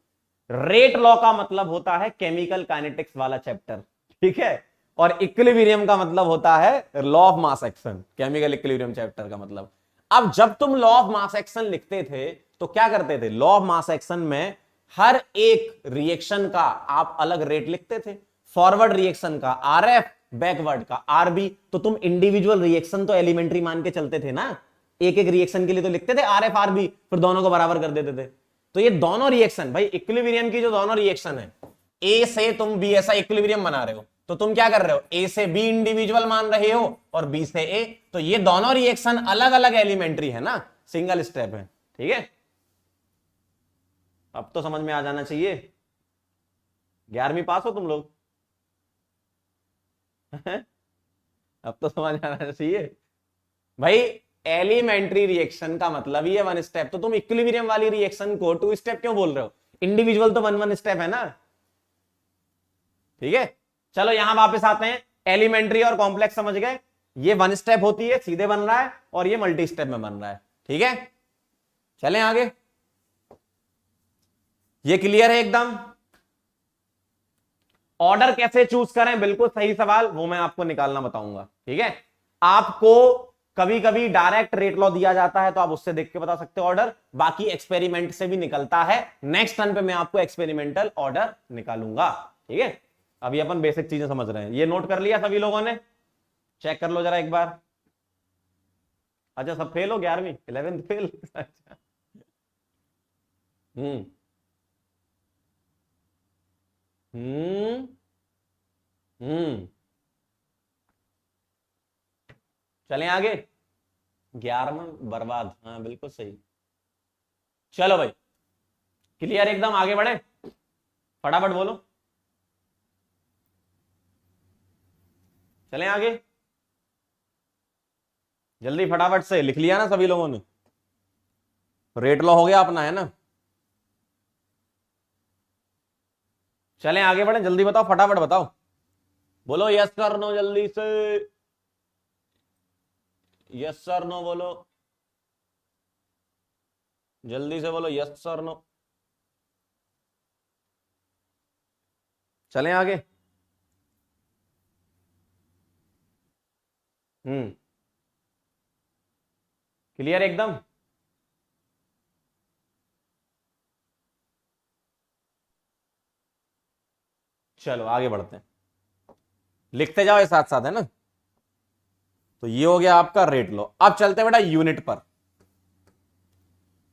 A: रेट लॉ का मतलब होता है केमिकल काइनेटिक्स वाला चैप्टर, ठीक है, और इक्विलिब्रियम का मतलब होता है law of mass action, chemical equilibrium chapter का मतलब। अब जब तुम लॉ ऑफ मास एक्शन लिखते थे तो क्या करते थे, लॉ ऑफ मास एक्शन में हर एक रिएक्शन का आप अलग रेट लिखते थे, फॉरवर्ड रिएक्शन का RF, बैकवर्ड का RB। तो तुम इंडिविजुअल रिएक्शन तो एलिमेंट्री मान के चलते थे ना, एक एक रिएक्शन के लिए तो लिखते थे RF RB, फिर दोनों को बराबर कर देते थे। तो ये दोनों रिएक्शन भाई, इक्विलिब्रियम की जो दोनों रिएक्शन है, ए से तुम बी ऐसा इक्विलिब्रियम बना रहे हो, तो तुम क्या कर रहे हो, ए से बी इंडिविजुअल मान रहे हो और बी से ए, तो ये दोनों रिएक्शन अलग अलग एलिमेंट्री है ना, सिंगल स्टेप है, ठीक है। अब तो समझ में आ जाना चाहिए, 11वीं पास हो तुम लोग अब तो समझ आना चाहिए भाई। एलिमेंट्री रिएक्शन का मतलब ही है वन स्टेप, तो तुम इक्विलिब्रियम वाली रिएक्शन को 2 स्टेप क्यों बोल रहे हो, इंडिविजुअल तो वन स्टेप है ना, ठीक है। चलो यहां वापस आते हैं, एलिमेंट्री और कॉम्प्लेक्स समझ गए, ये वन स्टेप होती है, सीधे बन रहा है, और ये मल्टी स्टेप में बन रहा है, ठीक है। चलें आगे, ये क्लियर है एकदम। ऑर्डर कैसे चूज करें, बिल्कुल सही सवाल, वो मैं आपको निकालना बताऊंगा, ठीक है। आपको कभी कभी डायरेक्ट रेट लॉ दिया जाता है तो आप उससे देख के बता सकते हो ऑर्डर, बाकी एक्सपेरिमेंट से भी निकलता है। नेक्स्ट टर्न पे मैं आपको एक्सपेरिमेंटल ऑर्डर निकालूंगा, ठीक है। अभी अपन बेसिक चीजें समझ रहे हैं, ये नोट कर लिया सभी लोगों ने, चेक कर लो जरा एक बार। अच्छा सब फेल हो, 11वीं 11th फेल अच्छा हम्म हम्म हम्म चलें आगे, 11वां बर्बाद, हाँ बिल्कुल सही। चलो भाई क्लियर एकदम, आगे बढ़े, फटाफट बोलो, चलें आगे, जल्दी फटाफट से, लिख लिया ना सभी लोगों ने, रेट लॉ हो गया अपना, है ना। चलें आगे बढ़े, जल्दी बताओ, फटाफट बताओ, बोलो यस सर नो, जल्दी से यस सर नो बोलो, जल्दी से बोलो यस सर नो। चलें आगे, क्लियर एकदम। चलो आगे बढ़ते हैं, लिखते जाओ ये साथ साथ, है ना। तो ये हो गया आपका रेट लॉ। अब चलते हैं बेटा यूनिट पर,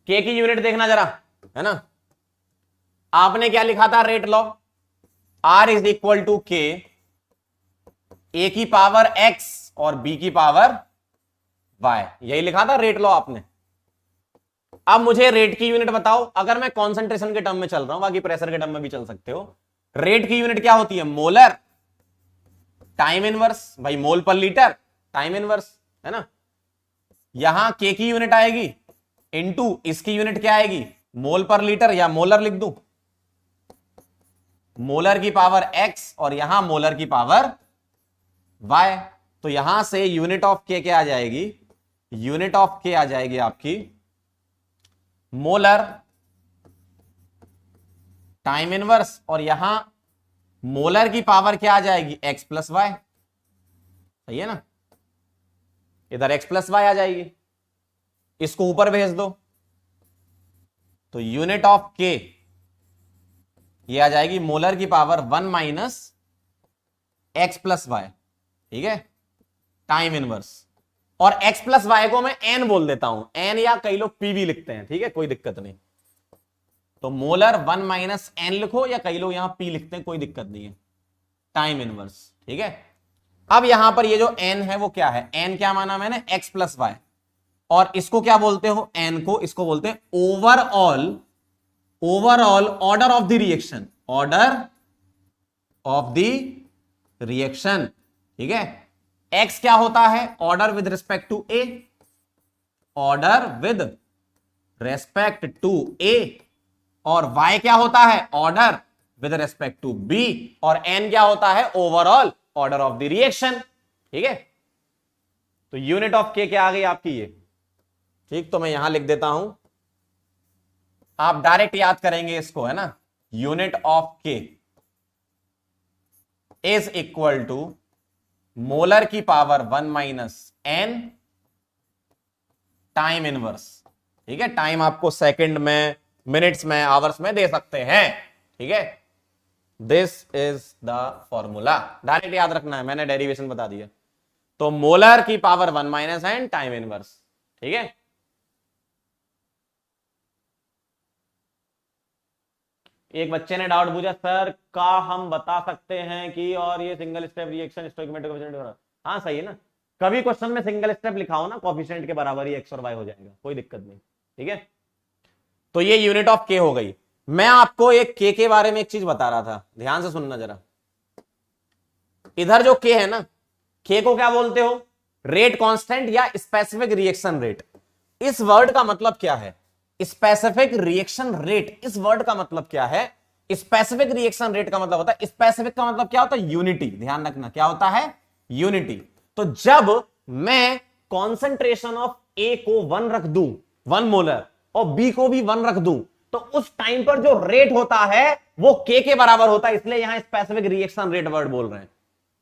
A: के की यूनिट देखना जरा, है ना। आपने क्या लिखा था rate law, R is equal to K, A की पावर x और b की पावर y, यही लिखा था रेट लॉ आपने। अब मुझे रेट की यूनिट बताओ, अगर मैं कॉन्सेंट्रेशन के टर्म में चल रहा हूं, बाकी प्रेशर के टर्म में भी चल सकते हो। रेट की यूनिट क्या होती है, मोलर टाइम इनवर्स, भाई मोल पर लीटर टाइम इनवर्स, है ना। यहां के की यूनिट आएगी इनटू इसकी यूनिट क्या आएगी, मोल पर लीटर या मोलर लिख दूं, मोलर की पावर x और यहां मोलर की पावर y। तो यहां से यूनिट ऑफ के क्या आ जाएगी, यूनिट ऑफ के आ जाएगी आपकी मोलर टाइम इनवर्स, और यहां मोलर की पावर क्या आ जाएगी, x प्लस वाई। सही है ना, इधर x प्लस वाई आ जाएगी, इसको ऊपर भेज दो तो यूनिट ऑफ के ये आ जाएगी मोलर की power 1 minus X plus Y. ठीक है, टाइम इनवर्स। और x प्लस वाई को मैं n बोल देता हूं, n या कई लोग p भी लिखते हैं, ठीक है, कोई दिक्कत नहीं। तो मोलर 1 माइनस n लिखो या कई लोग यहां p लिखते हैं, कोई दिक्कत नहीं है, टाइम इनवर्स। ठीक है, अब यहां पर ये जो n है वो क्या है, n क्या माना मैंने, x प्लस वाई, और इसको क्या बोलते हो, n को, इसको बोलते हैं overall order of the reaction, order of the reaction. ठीक है, x क्या होता है, order with respect to a, order with respect to a, और y क्या होता है, order with respect to b, और n क्या होता है, overall order of the reaction. ठीक है, तो यूनिट ऑफ k क्या आ गई आपकी ये। ठीक, तो मैं यहां लिख देता हूं, आप डायरेक्ट याद करेंगे इसको, है ना, unit of k is equal to molar की power 1 minus n time inverse. ठीक है, टाइम आपको सेकंड में, मिनट्स में, आवर्स में दे सकते हैं। ठीक है, this is the formula, direct याद रखना है, मैंने डेरिवेशन बता दिया। तो मोलर की power 1 minus n time inverse. ठीक है, एक बच्चे ने डाउट पूछा, सर का हम बता सकते हैं कि और ये single step reaction stoichiometric coefficient, हाँ सही है ना, कभी क्वेश्चन में सिंगल स्टेप लिखा हो ना, कोएफिशिएंट के बराबर ही x और y हो जाएगा, कोई दिक्कत नहीं। ठीक है, तो ये यूनिट ऑफ k हो गई। मैं आपको एक k के बारे में एक चीज बता रहा था, ध्यान से सुनना जरा। इधर जो k है ना, k को क्या बोलते हो, रेट कांस्टेंट या स्पेसिफिक रिएक्शन रेट। इस वर्ड का मतलब क्या है, स्पेसिफिक रिएक्शन रेट, इस वर्ड का मतलब क्या है, स्पेसिफिक रिएक्शन रेट का मतलब होता है, स्पेसिफिक का मतलब क्या होता है, यूनिटी। ध्यान रखना, क्या होता है, यूनिटी। तो जब मैं कॉन्सेंट्रेशन ऑफ ए को 1 रख दूं, 1 मोलर, और बी को भी 1 रख दूं, तो उस टाइम पर जो रेट होता है वो के बराबर होता है, इसलिए यहां स्पेसिफिक रिएक्शन रेट वर्ड बोल रहे हैं।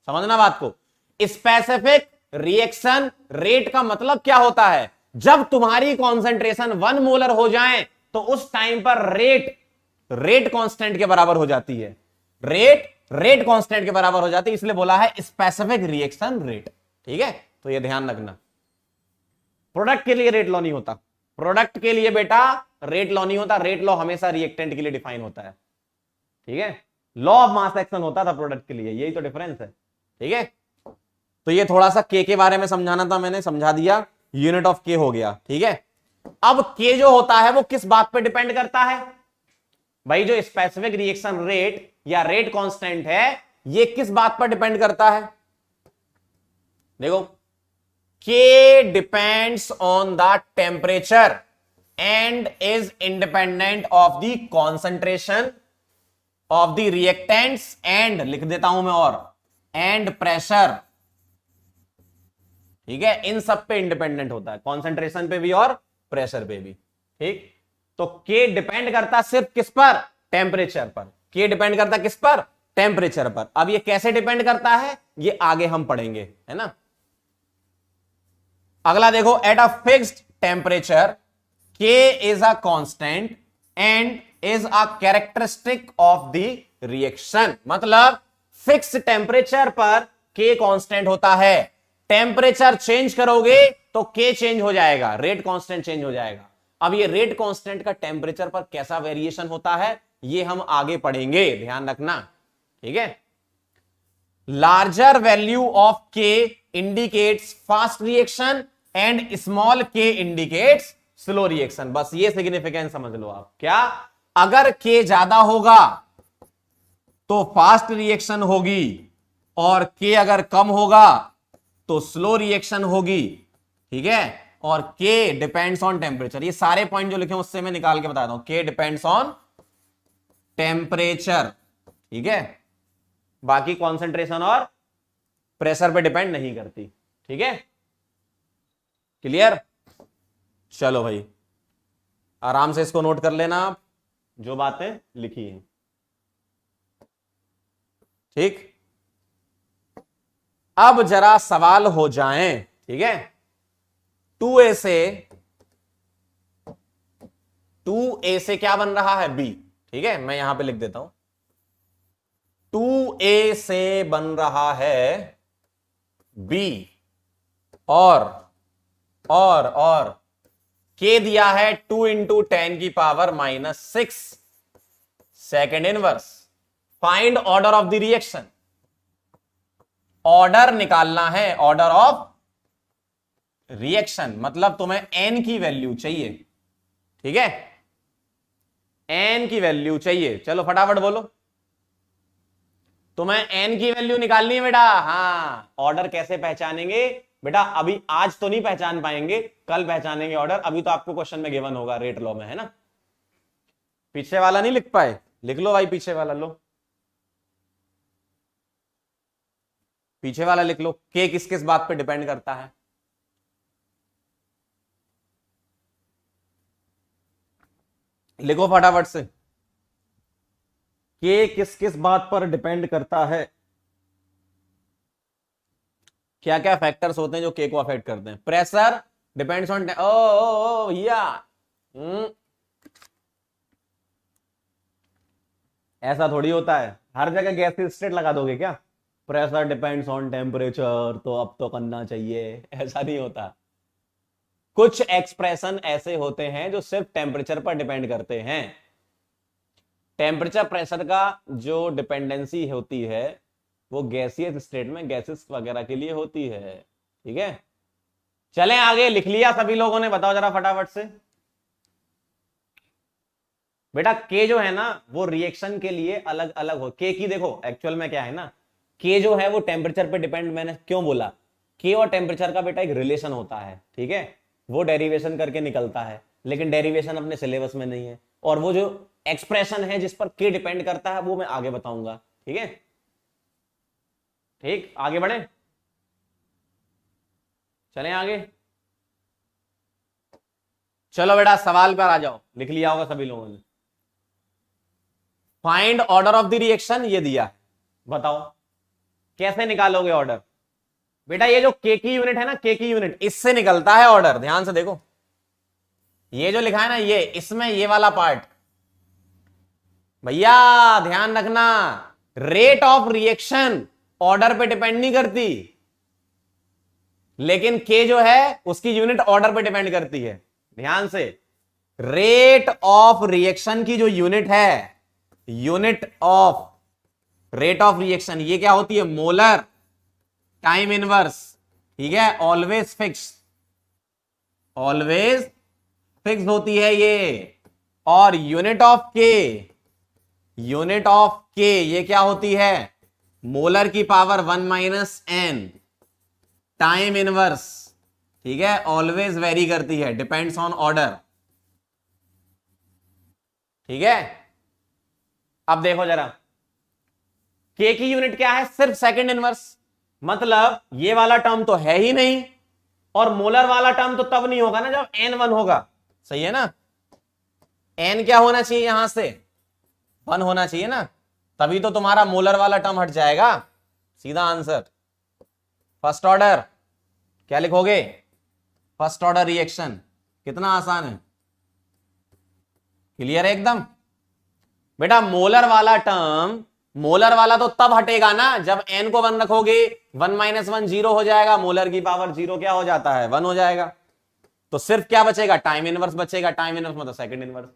A: समझना बात को, स्पेसिफिक रिएक्शन रेट का मतलब क्या होता है, जब तुम्हारी कॉन्सेंट्रेशन 1 मोलर हो जाए तो उस टाइम पर रेट कांस्टेंट के बराबर हो जाती है, रेट कांस्टेंट के बराबर हो जाती है, इसलिए बोला है स्पेसिफिक रिएक्शन रेट। ठीक है, तो ये ध्यान रखना, प्रोडक्ट के लिए रेट लॉ नहीं होता, प्रोडक्ट के लिए बेटा रेट लॉ नहीं होता, रेट लॉ हमेशा रिएक्टेंट के लिए डिफाइन होता है। ठीक है, लॉ ऑफ मास एक्शन होता था प्रोडक्ट के लिए, यही तो डिफरेंस है। ठीक है, तो ये थोड़ा सा के बारे में समझाना था, मैंने समझा दिया, यूनिट ऑफ के हो गया। ठीक है, अब के जो होता है वो किस बात पे डिपेंड करता है भाई, जो स्पेसिफिक रिएक्शन रेट या रेट कांस्टेंट है ये किस बात पर डिपेंड करता है, देखो, के depends on the temperature and is independent of the concentration of the reactants and, लिख देता हूं मैं, और एंड प्रेशर। ठीक है, इन सब पे इंडिपेंडेंट होता है, कॉन्सेंट्रेशन पे भी और प्रेशर पे भी। ठीक, तो के डिपेंड करता सिर्फ किस पर, टेम्परेचर पर। के डिपेंड करता किस पर, टेम्परेचर पर। अब ये कैसे डिपेंड करता है ये आगे हम पढ़ेंगे, है ना। अगला देखो, एट अ फिक्स्ड टेम्परेचर के is a constant and is a characteristic of the reaction. मतलब फिक्स टेम्परेचर पर के कांस्टेंट होता है, टेम्परेचर चेंज करोगे तो के चेंज हो जाएगा, रेट कांस्टेंट चेंज हो जाएगा। अब ये रेट कांस्टेंट का टेम्परेचर पर कैसा वेरिएशन होता है ये हम आगे पढ़ेंगे, ध्यान रखना। ठीक है, लार्जर वैल्यू ऑफ के indicates fast reaction and small के इंडिकेट्स स्लो रिएक्शन। बस ये सिग्निफिकेंस समझ लो आप, क्या, अगर के ज्यादा होगा तो फास्ट रिएक्शन होगी और के अगर कम होगा तो स्लो रिएक्शन होगी। ठीक है, और K डिपेंड्स ऑन टेम्परेचर। ये सारे पॉइंट जो लिखे हैं उससे मैं निकाल के बताता हूं। K डिपेंड्स ऑन टेम्परेचर, ठीक है, बाकी कॉन्सेंट्रेशन और प्रेशर पे डिपेंड नहीं करती, ठीक है, क्लियर। चलो भाई आराम से इसको नोट कर लेना आप, जो बातें लिखी हैं, ठीक। अब जरा सवाल हो जाएं, ठीक है। 2a से क्या बन रहा है, b, ठीक है, मैं यहां पे लिख देता हूं। 2a से बन रहा है b और K दिया है 2 इंटू 10 की power -6 second inverse. Find order of the reaction, order निकालना है, ऑर्डर ऑफ रिएक्शन, मतलब तुम्हें n की वैल्यू चाहिए, ठीक है, n की वैल्यू चाहिए। चलो फटाफट बोलो, तुम्हें n की वैल्यू निकालनी है बेटा। हाँ, ऑर्डर कैसे पहचानेंगे बेटा, अभी आज तो नहीं पहचान पाएंगे, कल पहचानेंगे ऑर्डर। अभी तो आपको क्वेश्चन में गिवन होगा, रेट लॉ में, है ना। पीछे वाला नहीं लिख पाए, लिख लो भाई, पीछे वाला लो, पीछे वाला लिख लो। K किस किस बात पे डिपेंड करता है, लिखो फटाफट से। K किस किस बात पर डिपेंड करता है, क्या क्या फैक्टर्स होते हैं जो K को अफेक्ट करते हैं। प्रेशर डिपेंड्स ऑन, ओ या ऐसा थोड़ी होता है, हर जगह गैस स्टेट लगा दोगे क्या, प्रेशर डिपेंड्स ऑन टेम्परेचर तो अब तो करना चाहिए, ऐसा नहीं होता। कुछ एक्सप्रेशन ऐसे होते हैं जो सिर्फ टेम्परेचर पर डिपेंड करते हैं। टेम्परेचर प्रेशर का जो डिपेंडेंसी होती है वो गैसियस स्टेट में गैसेस वगैरह के लिए होती है, ठीक है। चलें आगे, लिख लिया सभी लोगों ने, बताओ जरा फटाफट से। बेटा K जो है ना वो रिएक्शन के लिए अलग अलग हो। K की देखो एक्चुअल में क्या है ना, K जो है वो टेम्परेचर पे डिपेंड, मैंने क्यों बोला, K और टेम्परेचर का बेटा एक रिलेशन होता है, ठीक है, वो डेरिवेशन करके निकलता है, लेकिन डेरिवेशन अपने सिलेबस में नहीं है। और वो जो एक्सप्रेशन है जिस पर K डिपेंड करता है वो मैं आगे बताऊंगा, ठीक है, ठीक। आगे बढ़े, चलें आगे। चलो बेटा सवाल पर आ जाओ, लिख लिया होगा सभी लोगों ने। Find order of the reaction ये दिया है, बताओ कैसे निकालोगे ऑर्डर। बेटा ये जो K की यूनिट है ना, K की यूनिट, इससे निकलता है ऑर्डर। ध्यान से देखो, ये जो लिखा है ना, ये इसमें ये वाला पार्ट, भैया ध्यान रखना, रेट ऑफ रिएक्शन ऑर्डर पे डिपेंड नहीं करती, लेकिन K जो है उसकी यूनिट ऑर्डर पे डिपेंड करती है। ध्यान से, रेट ऑफ रिएक्शन की जो यूनिट है, unit of rate of reaction, ये क्या होती है, मोलर टाइम इनवर्स, ठीक है, ऑलवेज फिक्स, ऑलवेज फिक्स होती है ये। और unit of K, unit of K ये क्या होती है, मोलर की पावर 1 - n टाइम इनवर्स, ठीक है, ऑलवेज वेरी करती है, डिपेंड्स ऑन ऑर्डर, ठीक है। अब देखो जरा, K की यूनिट क्या है, सिर्फ सेकंड इनवर्स, मतलब ये वाला टर्म तो है ही नहीं, और मोलर वाला टर्म तो तब नहीं होगा ना जब n1 होगा, सही है ना। n क्या होना चाहिए, यहां से 1 होना चाहिए ना, तभी तो तुम्हारा मोलर वाला टर्म हट जाएगा। सीधा आंसर, फर्स्ट ऑर्डर क्या लिखोगे, फर्स्ट ऑर्डर रिएक्शन, कितना आसान है, क्लियर है एकदम। बेटा मोलर वाला टर्म, मोलर वाला तो तब हटेगा ना जब n को 1 रखोगे, 1 - 1 0 हो जाएगा, मोलर की पावर 0 क्या हो जाता है, 1 हो जाएगा, तो सिर्फ क्या बचेगा, टाइम इनवर्स बचेगा, टाइम इनवर्स मतलब सेकंड इनवर्स।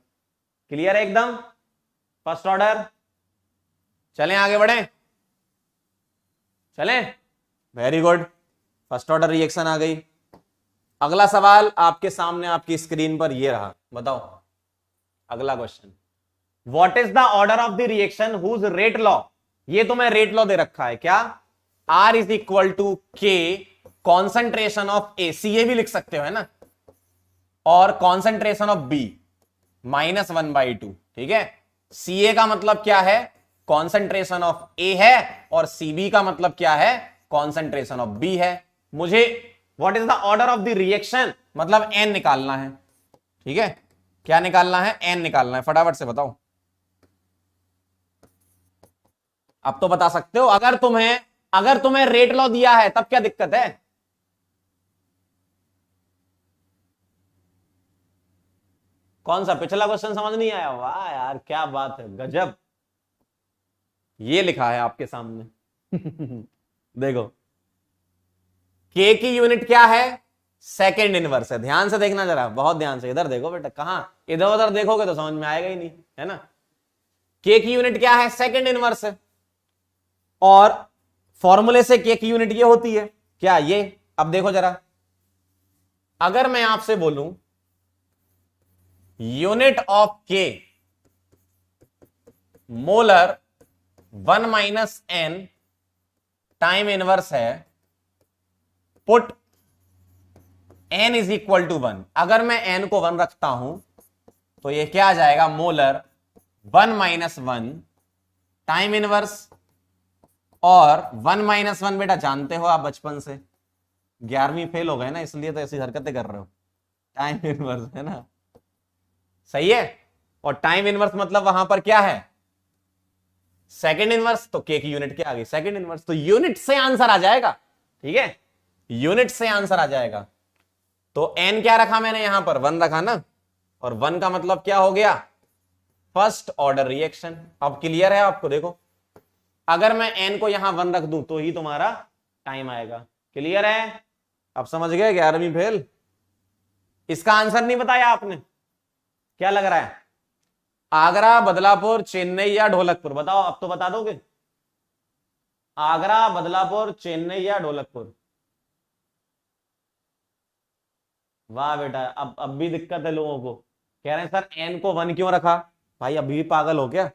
A: क्लियर है एकदम, फर्स्ट ऑर्डर। चलें आगे बढ़े, चलें, very good, first order reaction आ गई। अगला सवाल आपके सामने आपकी स्क्रीन पर ये रहा, बताओ अगला question, what is the order of the reaction whose rate law, ये तो मैं रेट लॉ दे रखा है क्या, R = K concentration of AC, ये भी लिख सकते हो है ना, और कॉन्सेंट्रेशन ऑफ बी -1/2। ठीक है, सी ए का मतलब क्या है, कॉन्सेंट्रेशन ऑफ ए है, और सीबी का मतलब क्या है, कॉन्सेंट्रेशन ऑफ बी है। मुझे what is the order of the reaction, मतलब एन निकालना है। ठीक है, क्या निकालना है, एन निकालना है। फटाफट से बताओ, अब तो बता सकते हो। अगर तुम्हें रेट लॉ दिया है तब क्या दिक्कत है। कौन सा पिछला क्वेश्चन समझ नहीं आया, वाह यार क्या बात है, गजब। ये लिखा है आपके सामने देखो, के की यूनिट क्या है, सेकेंड इनवर्स है। ध्यान से देखना जरा, बहुत ध्यान से, इधर देखो बेटा, कहां इधर उधर देखोगे तो समझ में आएगा ही नहीं, है ना। के की यूनिट क्या है, सेकेंड इनवर्स है। और फॉर्मूले से के की यूनिट ये होती है क्या, ये। अब देखो जरा, अगर मैं आपसे बोलूं unit of K molar 1 - n time inverse है, put n is equal to 1। अगर मैं n को 1 रखता हूं तो ये क्या आ जाएगा, मोलर 1 - 1 टाइम इनवर्स। और 1 - 1 बेटा जानते हो आप बचपन से, 11वीं फेल हो गए ना, इसलिए तो ऐसी हरकतें कर रहे हो। टाइम इनवर्स है ना, सही है। और टाइम इनवर्स मतलब वहां पर क्या है, सेकंड इनवर्स। तो के की यूनिट क्या आ गई, सेकंड इनवर्स। तो यूनिट से आंसर आ जाएगा। ठीक है, यूनिट से आंसर आ जाएगा। तो एन क्या रखा मैंने यहां पर, 1 रखा ना, और 1 का मतलब क्या हो गया, फर्स्ट ऑर्डर रिएक्शन। अब क्लियर है आपको, देखो अगर मैं एन को यहां 1 रख दूं तो ही तुम्हारा टाइम आएगा। क्लियर है, अब समझ गए, 11वीं फेल। इसका आंसर नहीं बताया आपने, क्या लग रहा है, आगरा, बदलापुर, चेन्नई या ढोलकपुर, बताओ। अब तो बता दोगे, आगरा, बदलापुर, चेन्नई या ढोलकपुर। वाह बेटा, अब भी दिक्कत है लोगों को, कह रहे हैं सर एन को 1 क्यों रखा। भाई अभी भी पागल हो क्या,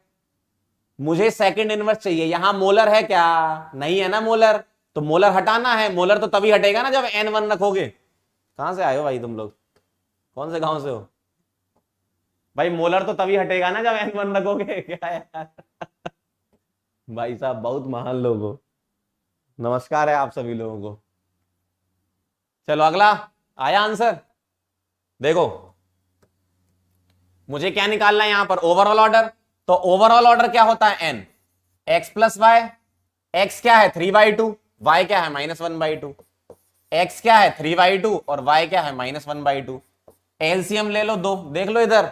A: मुझे सेकंड इनवर्स चाहिए। यहां मोलर है क्या, नहीं है ना मोलर, तो मोलर हटाना है। मोलर तो तभी हटेगा ना जब n 1 रखोगे। कहां से आए हो भाई तुम लोग, कौन से गांव से हो भाई, मोलर तो तभी हटेगा ना जब n 1 रखोगे क्या है यार भाई साहब बहुत महान लोग हो, नमस्कार है आप सभी लोगों को। चलो अगला, आया आंसर। देखो मुझे क्या निकालना है यहां पर, ओवरऑल ऑर्डर। तो ओवरऑल ऑर्डर क्या होता है, n x plus Y. x क्या है 3/2, y क्या है -1/2। x क्या है 3/2 और y क्या है -1/2। एलसीएम ले लो दो, देख लो इधर,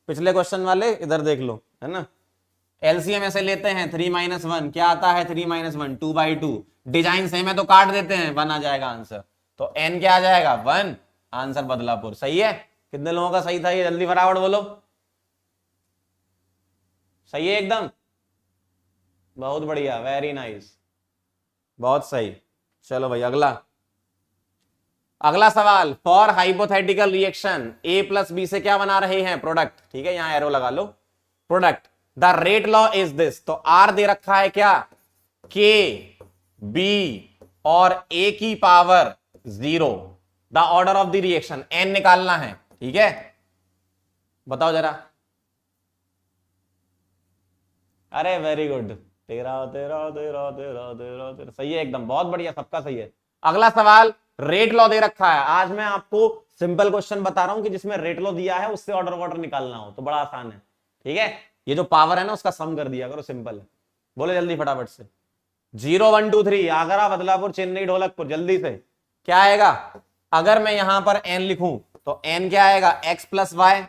A: पिछले क्वेश्चन वाले इधर देख लो, है ना। एलसीएम ऐसे लेते हैं, 3 - 1 क्या आता है, 3 - 1 2/2। डिजाइन सेम है तो काट देते हैं, 1 आ जाएगा आंसर। तो n क्या आ जाएगा 1, आंसर बदलापुर। सही है, कितने लोगों का सही था ये, जल्दी फटाफट बोलो। सही है एकदम, बहुत बढ़िया, वेरी नाइस, बहुत सही। चलो भाई अगला, अगला सवाल। For hypothetical reaction A plus B से क्या बना रहे हैं, प्रोडक्ट। ठीक है, यहां एरो लगा लो, product. The rate law is this, तो आर दे रखा है क्या, के बी और ए की power 0। The order of the reaction, N निकालना है। ठीक है, बताओ जरा। अरे वेरी गुड, तेरा तेरा तेरा तेरा तेरा तेरा, सही है एकदम, बहुत बढ़िया, सबका सही है। अगला सवाल, रेट लॉ दे रखा है। आज मैं आपको सिंपल क्वेश्चन बता रहा हूं कि जिसमें रेट लॉ दिया है उससे ऑर्डर ऑर्डर निकालना हो तो बड़ा आसान है। ठीक है, ये जो पावर है ना उसका सम कर दिया करो, सिंपल है। बोले जल्दी फटाफट से, 0 1 2 3, आगरा, बदलापुर, चेन्नई, ढोलकपुर, जल्दी से क्या आएगा। अगर मैं यहां पर n लिखूं तो n क्या आएगा, x प्लस वाई,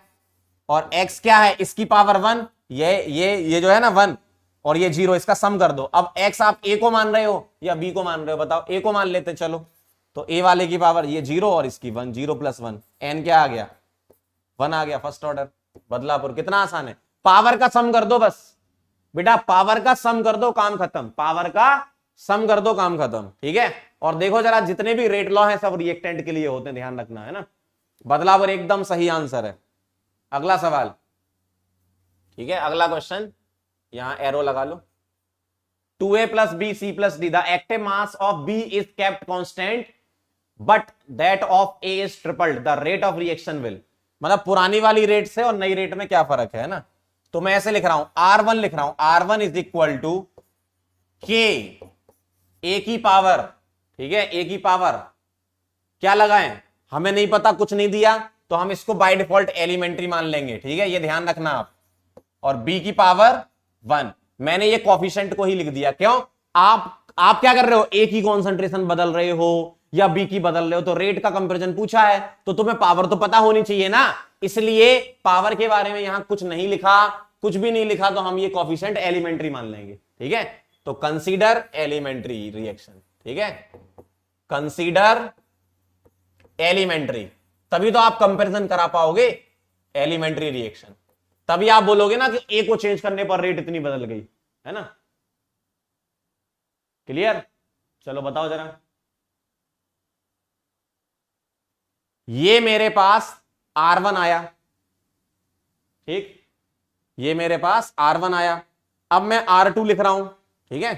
A: और x क्या है, इसकी पावर 1, ये जो है ना 1 और ये 0, इसका सम कर दो। अब x आप a को मान रहे हो या b को मान रहे हो, बताओ। a को मान लेते चलो, तो a वाले की पावर ये 0 और इसकी 1, 0 + 1, n क्या आ गया 1 आ गया, फर्स्ट ऑर्डर बदलापुर। कितना आसान है, पावर का सम कर दो बस बेटा, पावर का सम कर दो, काम खत्म, पावर का सम कर दो, काम खत्म। ठीक है, और देखो जरा जितने भी रेट लॉ हैं सब रिएक्टेंट के लिए होते हैं, ध्यान रखना, है ना। बदलापुर एकदम सही आंसर है। अगला सवाल, ठीक है, अगला क्वेश्चन, यहां एरो लगा लो। 2a + b c + d, the active mass of b is kept constant but that of a is tripled, the rate of reaction will. मतलब पुरानी वाली रेट से और नई रेट में क्या फर्क है ना। तो मैं ऐसे लिख रहा हूं, R1 लिख रहा हूं, R1 is equal to K A की पावर, ठीक है, ए की पावर क्या लगाएं, हमें नहीं पता, कुछ नहीं दिया, तो हम इसको बाय डिफॉल्ट एलिमेंट्री मान लेंगे, ठीक है, ये ध्यान रखना आप। और बी की पावर 1, मैंने ये कोफिशिएंट को ही लिख दिया। क्यों? आप क्या कर रहे हो, ए की कॉन्सेंट्रेशन बदल रहे हो या बी की बदल रहे हो, तो रेट का कंपैरिजन पूछा है तो तुम्हें पावर तो पता होनी चाहिए ना, इसलिए पावर के बारे में यहां कुछ नहीं लिखा, कुछ भी नहीं लिखा, तो हम ये कोफिशिएंट एलिमेंट्री मान लेंगे, ठीक है। तो कंसीडर एलिमेंट्री रिएक्शन, ठीक है, कंसीडर एलिमेंट्री, तभी तो आप कंपैरिजन करा पाओगे एलिमेंट्री रिएक्शन, तभी आप बोलोगे ना कि ए को चेंज करने पर रेट इतनी बदल गई, है ना। क्लियर? चलो बताओ जरा। ये मेरे पास R1 आया, ठीक, ये मेरे पास R1 आया, अब मैं R2 लिख रहा हूं, ठीक है।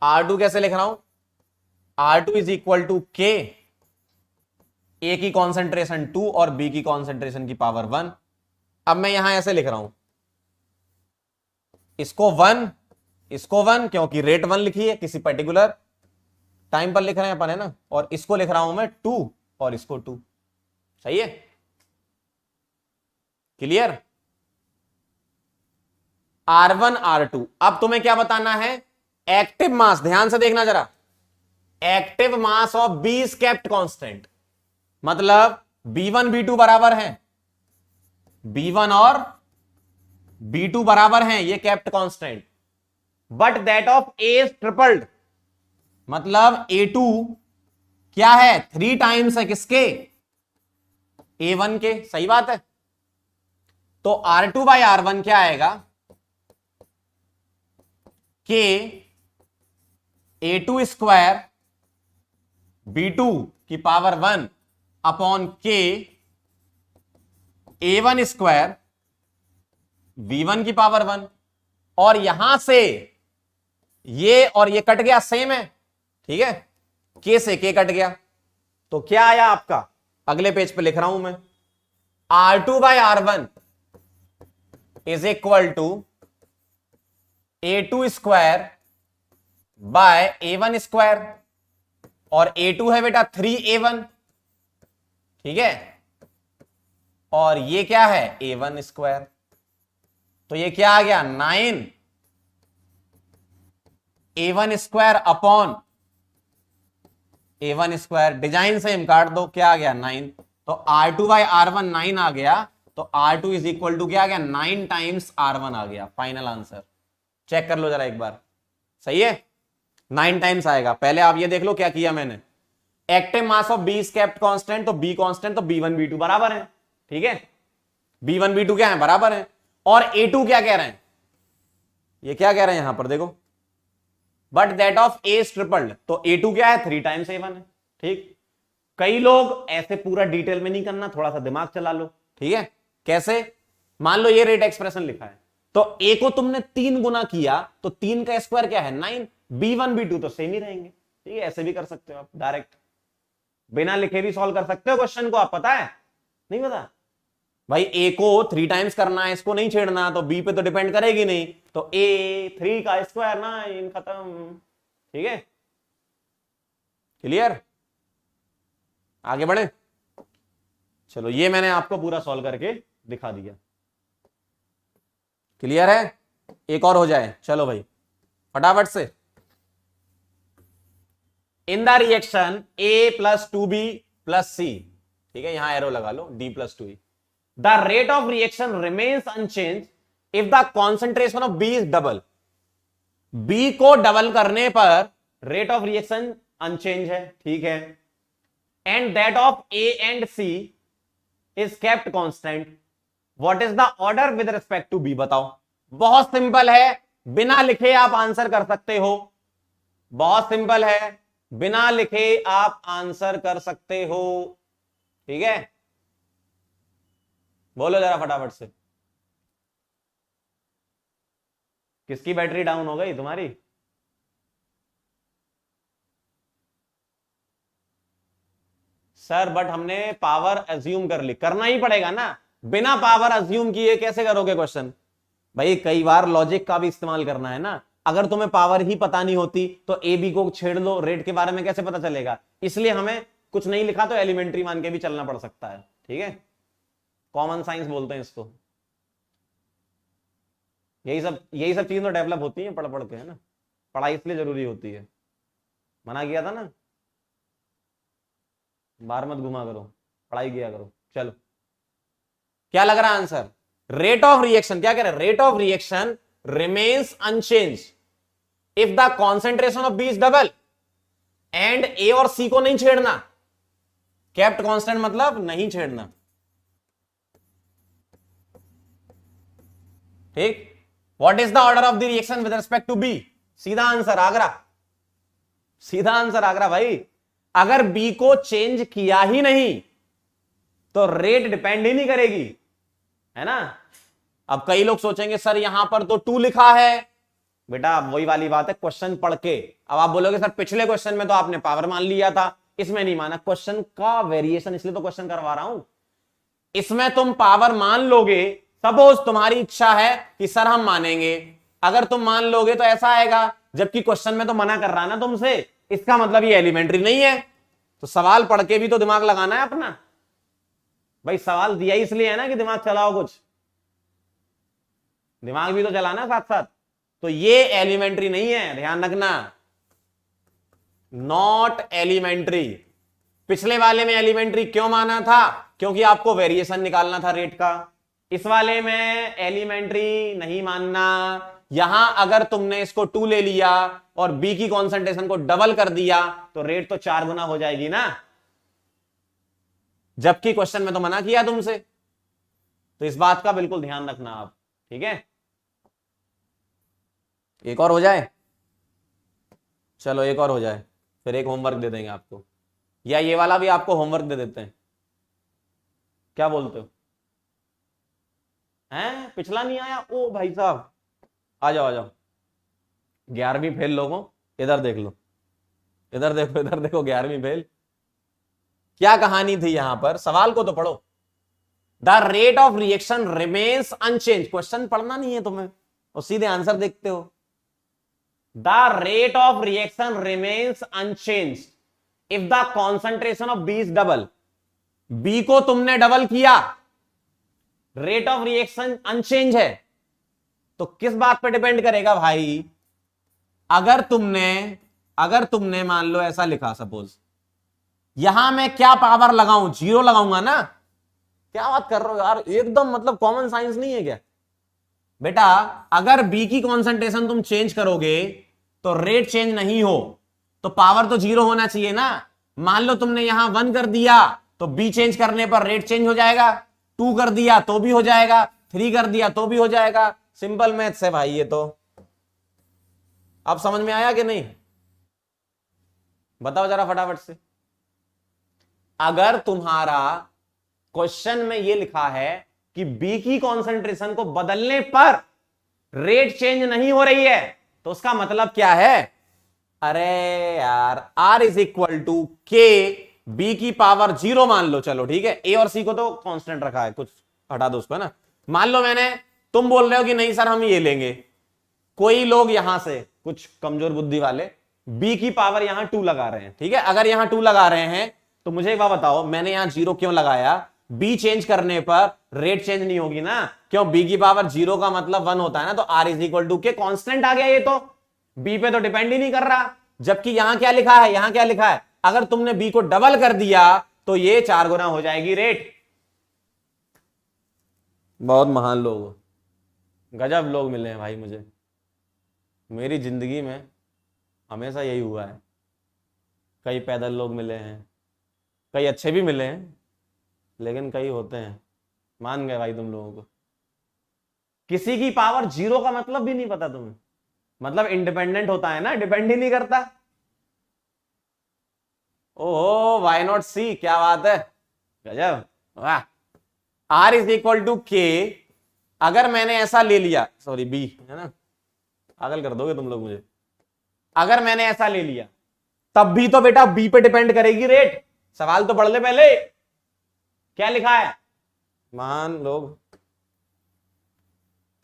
A: R2 कैसे लिख रहा हूं, R2 is equal to K, A की कॉन्सेंट्रेशन 2 और बी की कॉन्सेंट्रेशन की पावर 1। अब मैं यहां ऐसे लिख रहा हूं, इसको 1, इसको 1, क्योंकि रेट 1 लिखी है, किसी पर्टिकुलर टाइम पर लिख रहे हैं अपन, है ना, और इसको लिख रहा हूं मैं 2 और इसको 2, सही है। क्लियर? R1 R2, अब तुम्हें क्या बताना है, एक्टिव मास, ध्यान से देखना जरा, active mass of B is kept constant, मतलब B1 B2 बराबर है, B1 और B2 बराबर हैं, ये kept constant, but that of A is tripled, मतलब A2 क्या है, 3 टाइम्स है किसके, A1 के, सही बात है। तो R2 बाई R1 क्या आएगा, के A2 स्क्वायर B2 की पावर 1 अपॉन के A1 स्क्वायर V1 की पावर 1, और यहां से ये और ये कट गया, सेम है, ठीक है, के से के कट गया, तो क्या आया आपका, अगले पेज पे लिख रहा हूं मैं, R2 by R1 is equal to A2 square by A1 square, और A2 है बेटा 3A1, ठीक है, और ये क्या है A1 स्क्वायर, तो ये क्या आ गया 9 A1 square upon A1 square, design same काट दो, क्या आ गया 9, तो R2 बाई R1 9 आ गया, तो R2 इज इक्वल टू क्या आ गया 9 टाइम्स R1 आ गया, फाइनल आंसर, चेक कर लो जरा एक बार, सही है, 9 टाइम्स आएगा। पहले आप ये देख लो क्या किया मैंने, active mass of B is kept constant, तो बी कांस्टेंट, तो B1 B2 बराबर है, ठीक है, B1 B2 क्या है, बराबर है, और A2 क्या कह रहे हैं, ये क्या कह रहे हैं यहां पर देखो, but that of A is tripled, तो A2 क्या है 3 टाइम्स A1 है, ठीक। कई लोग ऐसे पूरा डिटेल में नहीं करना, थोड़ा सा दिमाग चला लो, ठीक है, कैसे, मान लो ये रेट एक्सप्रेशन लिखा है, तो A को तुमने 3 गुना किया, तो 3 का स्क्वायर क्या है 9, B1 B2 तो सेम ही रहेंगे, ठीक है, ऐसे भी कर सकते हो आप, डायरेक्ट बिना लिखे भी सॉल्व कर सकते हो क्वेश्चन को, आप पता है, नहीं पता भाई, A को 3 टाइम्स करना है, इसको नहीं छेड़ना, तो B पे तो डिपेंड करेगी नहीं, तो A 3 का स्क्वायर 9, खत्म, ठीक है। क्लियर? आगे बढ़े, चलो ये मैंने आपको पूरा सॉल्व करके दिखा दिया, क्लियर है, एक और हो जाए, चलो भाई फटाफट से, in the reaction A plus 2B plus C, ठीक है, यहां एरो लगा लो, D plus 2E, the rate of reaction remains unchanged if the concentration of B is double, B को डबल करने पर रेट ऑफ रिएक्शन अनचेंज है, ठीक है, and that of A and C is kept constant, what is the order with respect to B, बताओ। बहुत simple है, बिना लिखे आप आंसर कर सकते हो, बहुत सिंपल है, बिना लिखे आप आंसर कर सकते हो, ठीक है, बोलो जरा फटाफट से, किसकी बैटरी डाउन हो गई, तुम्हारी? सर बट हमने पावर अज्यूम कर ली, करना ही पड़ेगा ना, बिना पावर अज्यूम किए कैसे करोगे क्वेश्चन? भाई कई बार लॉजिक का भी इस्तेमाल करना है ना। अगर तुम्हें पावर ही पता नहीं होती तो ए बी को छेड़ लो, रेट के बारे में कैसे पता चलेगा? इसलिए हमें कुछ नहीं लिखा तो एलिमेंट्री मान के भी चलना पड़ सकता है, ठीक है? कॉमन साइंस बोलते हैं इसको। यही सब चीजें तो डेवलप होती हैं पढ़ पढ़ के, है ना? पढ़ाई इसलिए जरूरी होती है। मना किया था ना, बाहर मत घुमा करो, पढ़ाई किया करो। चलो क्या लग रहा है आंसर? रेट ऑफ रिएक्शन, क्या कह रहे हैं? Rate of reaction remains unchanged if the concentration of B is double and A और सी को नहीं छेड़ना। केप्ट कांस्टेंट मतलब नहीं छेड़ना, ठीक? What is the order of the reaction with respect to B? सीधा आंसर आगरा, सीधा आंसर आगरा भाई। अगर बी को चेंज किया ही नहीं तो रेट डिपेंड ही नहीं करेगी, है ना? अब कई लोग सोचेंगे सर यहां पर तो 2 लिखा है। बेटा वही वाली बात है, क्वेश्चन पढ़ के। अब आप बोलोगे सर पिछले क्वेश्चन में तो आपने पावर मान लिया था, इसमें नहीं माना। क्वेश्चन का वेरिएशन, इसलिए तो क्वेश्चन करवा रहा हूं। इसमें तुम पावर मान लोगे, सपोज तुम्हारी इच्छा है कि सर हम मानेंगे, अगर तुम मान लोगे तो ऐसा आएगा, जबकि क्वेश्चन में तो मना कर रहा है ना तुमसे, इसका मतलब ये एलिमेंट्री नहीं है। तो सवाल पढ़ के भी तो दिमाग लगाना है अपना। भाई सवाल दिया इसलिए है ना कि दिमाग चलाओ, कुछ दिमाग भी तो चलाना साथ साथ। तो ये एलिमेंट्री नहीं है, ध्यान रखना, नॉट एलिमेंट्री। पिछले वाले में एलिमेंट्री क्यों माना था? क्योंकि आपको वेरिएशन निकालना था रेट का। इस वाले में एलिमेंट्री नहीं मानना। यहां अगर तुमने इसको 2 ले लिया और बी की कॉन्सेंट्रेशन को डबल कर दिया तो रेट तो 4 गुना हो जाएगी ना, जबकि क्वेश्चन में तो मना किया तुमसे। तो इस बात का बिल्कुल ध्यान रखना आप, ठीक है? एक और हो जाए, चलो एक और हो जाए, फिर एक होमवर्क दे देंगे आपको, या ये वाला भी आपको होमवर्क दे देते हैं, क्या बोलते हो? हैं पिछला नहीं आया? ओ भाई साहब आ जाओ आ जाओ। 11वीं फेल लोगों, इधर देख लो, इधर देखो, इधर देखो, 11वीं फेल। क्या कहानी थी यहां पर? सवाल को तो पढ़ो। The rate of reaction remains unchanged. Question पढ़ना नहीं है तुम्हें और सीधे आंसर देखते हो। The rate of reaction remains unchanged if the concentration of B is double. B को तुमने डबल किया, रेट ऑफ रिएक्शन अनचेंज है। तो किस बात पे डिपेंड करेगा भाई? अगर तुमने मान लो ऐसा लिखा, सपोज यहां मैं क्या पावर लगाऊं? 0 लगाऊंगा ना। क्या बात कर रहे हो यार, एकदम मतलब कॉमन साइंस नहीं है क्या? बेटा अगर बी की कॉन्सेंट्रेशन तुम चेंज करोगे तो रेट चेंज नहीं हो तो पावर तो 0 होना चाहिए ना। मान लो तुमने यहां 1 कर दिया तो बी चेंज करने पर रेट चेंज हो जाएगा, 2 कर दिया तो भी हो जाएगा, 3 कर दिया तो भी हो जाएगा। सिंपल मैथ्स है भाई ये तो। अब समझ में आया कि नहीं? बताओ जरा फटाफट से। अगर तुम्हारा क्वेश्चन में ये लिखा है कि बी की कॉन्सेंट्रेशन को बदलने पर रेट चेंज नहीं हो रही है तो उसका मतलब क्या है? अरे यार R इज इक्वल टू के, बी की पावर 0 मान लो, चलो ठीक है। ए और सी को तो कांस्टेंट रखा है, कुछ हटा दो उसको, है ना। मान लो तुम बोल रहे हो कि नहीं सर हम ये लेंगे। कोई लोग यहां से कुछ कमजोर बुद्धि वाले बी की पावर यहां 2 लगा रहे हैं, ठीक है। अगर यहां 2 लगा रहे हैं तो मुझे एक बात बताओ, मैंने यहां 0 क्यों लगाया? बी चेंज करने पर रेट चेंज नहीं होगी ना, क्यों? बी की पावर 0 का मतलब 1 होता है ना, तो R इज इक्वल टू के कांस्टेंट आ गया, ये तो बी पे तो डिपेंड ही नहीं कर रहा। जबकि यहां क्या लिखा है? यहां क्या लिखा है? अगर तुमने बी को डबल कर दिया तो ये 4 गुना हो जाएगी रेट। बहुत महान लोग, गजब लोग मिले हैं भाई मुझे मेरी जिंदगी में, हमेशा यही हुआ है। कई पैदल लोग मिले हैं, कई अच्छे भी मिले हैं, लेकिन कई होते हैं, मान गए भाई तुम लोगों को। किसी की पावर 0 का मतलब भी नहीं पता तुम्हें, मतलब इंडिपेंडेंट होता है ना, डिपेंड ही नहीं करता। ओहो वाई नॉट सी, क्या बात है, गजब, वाह। R इज इक्वल टू के, अगर मैंने ऐसा ले लिया, सॉरी बी है ना, पागल कर दोगे तुम लोग मुझे। अगर मैंने ऐसा ले लिया तब भी तो बेटा बी पे डिपेंड करेगी रेट। सवाल तो पढ़ ले पहले, क्या लिखा है मान लोग।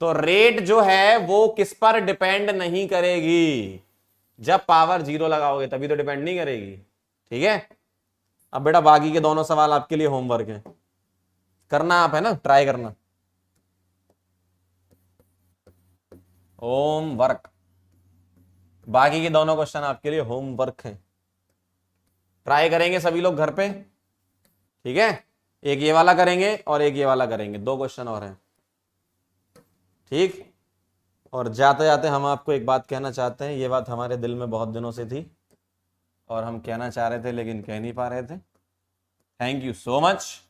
A: तो रेट जो है वो किस पर डिपेंड नहीं करेगी, जब पावर 0 लगाओगे तभी तो डिपेंड नहीं करेगी। ठीक है, अब बेटा बाकी के दोनों सवाल आपके लिए होमवर्क है, करना आप है ना, ट्राई करना। होमवर्क, बाकी के दोनों क्वेश्चन आपके लिए होमवर्क है, ट्राई करेंगे सभी लोग घर पे। ठीक है, एक ये वाला करेंगे और एक ये वाला करेंगे, 2 क्वेश्चन और हैं। ठीक, और जाते जाते हम आपको एक बात कहना चाहते हैं, ये बात हमारे दिल में बहुत दिनों से थी और हम कहना चाह रहे थे लेकिन कह नहीं पा रहे थे। थैंक यू सो मच,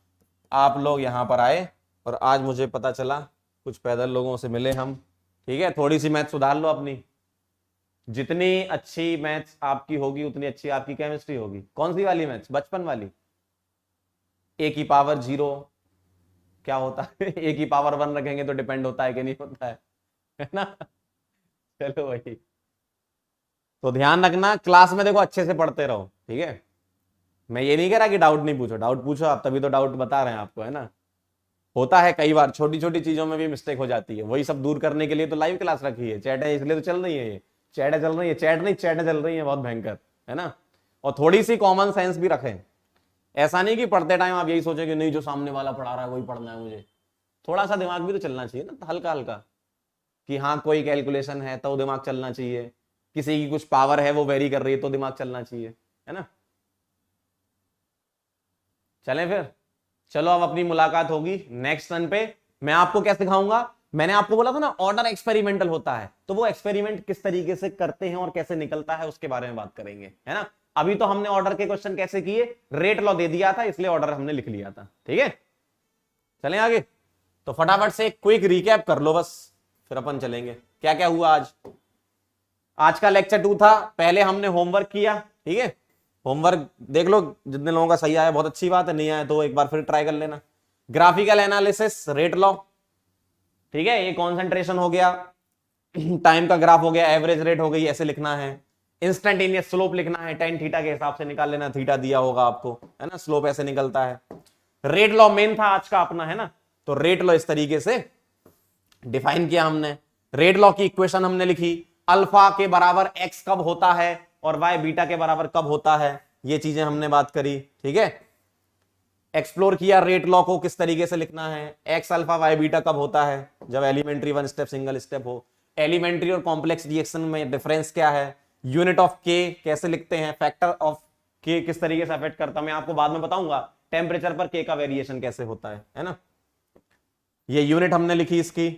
A: आप लोग यहाँ पर आए और आज मुझे पता चला, कुछ पैदल लोगों से मिले हम। ठीक है, थोड़ी सी मैथ सुधार लो अपनी, जितनी अच्छी मैथ्स आपकी होगी उतनी अच्छी आपकी केमिस्ट्री होगी। कौन सी वाली मैथ्स, बचपन वाली, ए की पावर 0 क्या होता है, ए की पावर 1 रखेंगे तो डिपेंड होता है कि नहीं होता है ना। चलो भाई, तो ध्यान रखना क्लास में, देखो अच्छे से पढ़ते रहो। ठीक है, मैं ये नहीं कह रहा कि डाउट नहीं पूछो, डाउट पूछो आप, तभी तो डाउट बता रहे हैं आपको, है ना। होता है कई बार, छोटी छोटी चीजों में भी मिस्टेक हो जाती है, वही सब दूर करने के लिए तो लाइव क्लास रखी है। चैट है इसलिए तो चल रही है, ये चैट चल रही है, चैट नहीं चैट चल रही है बहुत भयंकर, है ना। और थोड़ी सी कॉमन सेंस भी रखें, ऐसा नहीं कि पढ़ते टाइम आप यही सोचें कि नहीं जो सामने वाला पढ़ा रहा है वही पढ़ना है मुझे। थोड़ा सा दिमाग भी तो चलना चाहिए ना, हल्का हल्का, कि हाँ कोई कैलकुलेशन है तो दिमाग चलना चाहिए, किसी की कुछ पावर है वो वेरी कर रही है तो दिमाग चलना चाहिए, है ना। चलें फिर, चलो अब अपनी मुलाकात होगी नेक्स्ट टर्न पे। मैं आपको क्या सिखाऊंगा, मैंने आपको बोला था ना ऑर्डर एक्सपेरिमेंटल होता है, तो वो एक्सपेरिमेंट किस तरीके से करते हैं और कैसे निकलता है उसके बारे में बात करेंगे, है ना। अभी तो हमने ऑर्डर के क्वेश्चन कैसे किए, रेट लॉ दे दिया था इसलिए ऑर्डर हमने लिख लिया था। ठीक है, चलें आगे, तो फटाफट से क्विक रिकैप कर लो बस, फिर अपन चलेंगे। क्या क्या हुआ आज, आज का लेक्चर 2 था, पहले हमने होमवर्क किया। ठीक है, होमवर्क देख लो, जितने लोगों का सही आया बहुत अच्छी बात है, नहीं आया तो एक बार फिर ट्राई कर लेना। ग्राफिकल एनालिसिस, रेट लॉ, ठीक है, ये कॉन्सेंट्रेशन हो गया, टाइम का ग्राफ हो गया, एवरेज रेट हो गई, ऐसे लिखना है। इंस्टेंटेनियस स्लोप लिखना है, tan थीटा के हिसाब से निकाल लेना, थीटा दिया होगा आपको, है ना, स्लोप ऐसे निकलता है। रेट लॉ मेन था आज का अपना, है ना, तो रेट लॉ इस तरीके से डिफाइन किया हमने। रेट लॉ की इक्वेशन हमने लिखी, अल्फा के बराबर एक्स कब होता है और वाई बीटा के बराबर कब होता है, ये चीजें हमने बात करी। ठीक है, एक्सप्लोर किया रेट लॉ को किस तरीके से लिखना है, एक्स अल्फा वाई बीटा कब होता है, जब एलिमेंट्री 1 स्टेप सिंगल स्टेप हो, एलिमेंट्री और कॉम्प्लेक्स रिएक्शन में डिफरेंस क्या है, यूनिट ऑफ के कैसे लिखते हैं, फैक्टर ऑफ के किस तरीके से अफेक्ट करता है, मैं आपको बाद में बताऊंगा, टेम्परेचर पर के का वेरिएशन कैसे होता है ना। ये यूनिट हमने लिखी इसकी।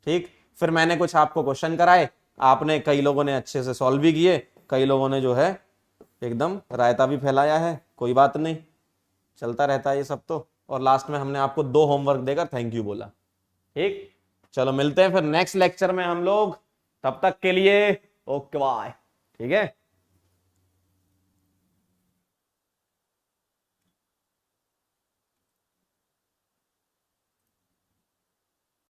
A: ठीक, फिर मैंने कुछ आपको क्वेश्चन कराए, आपने कई लोगों ने अच्छे से सॉल्व भी किए, कई लोगों ने जो है एकदम रायता भी फैलाया है, कोई बात नहीं, चलता रहता है ये सब तो। और लास्ट में हमने आपको 2 होमवर्क देकर थैंक यू बोला। ठीक, चलो मिलते हैं फिर नेक्स्ट लेक्चर में हम लोग, तब तक के लिए ओके बाय। ठीक है।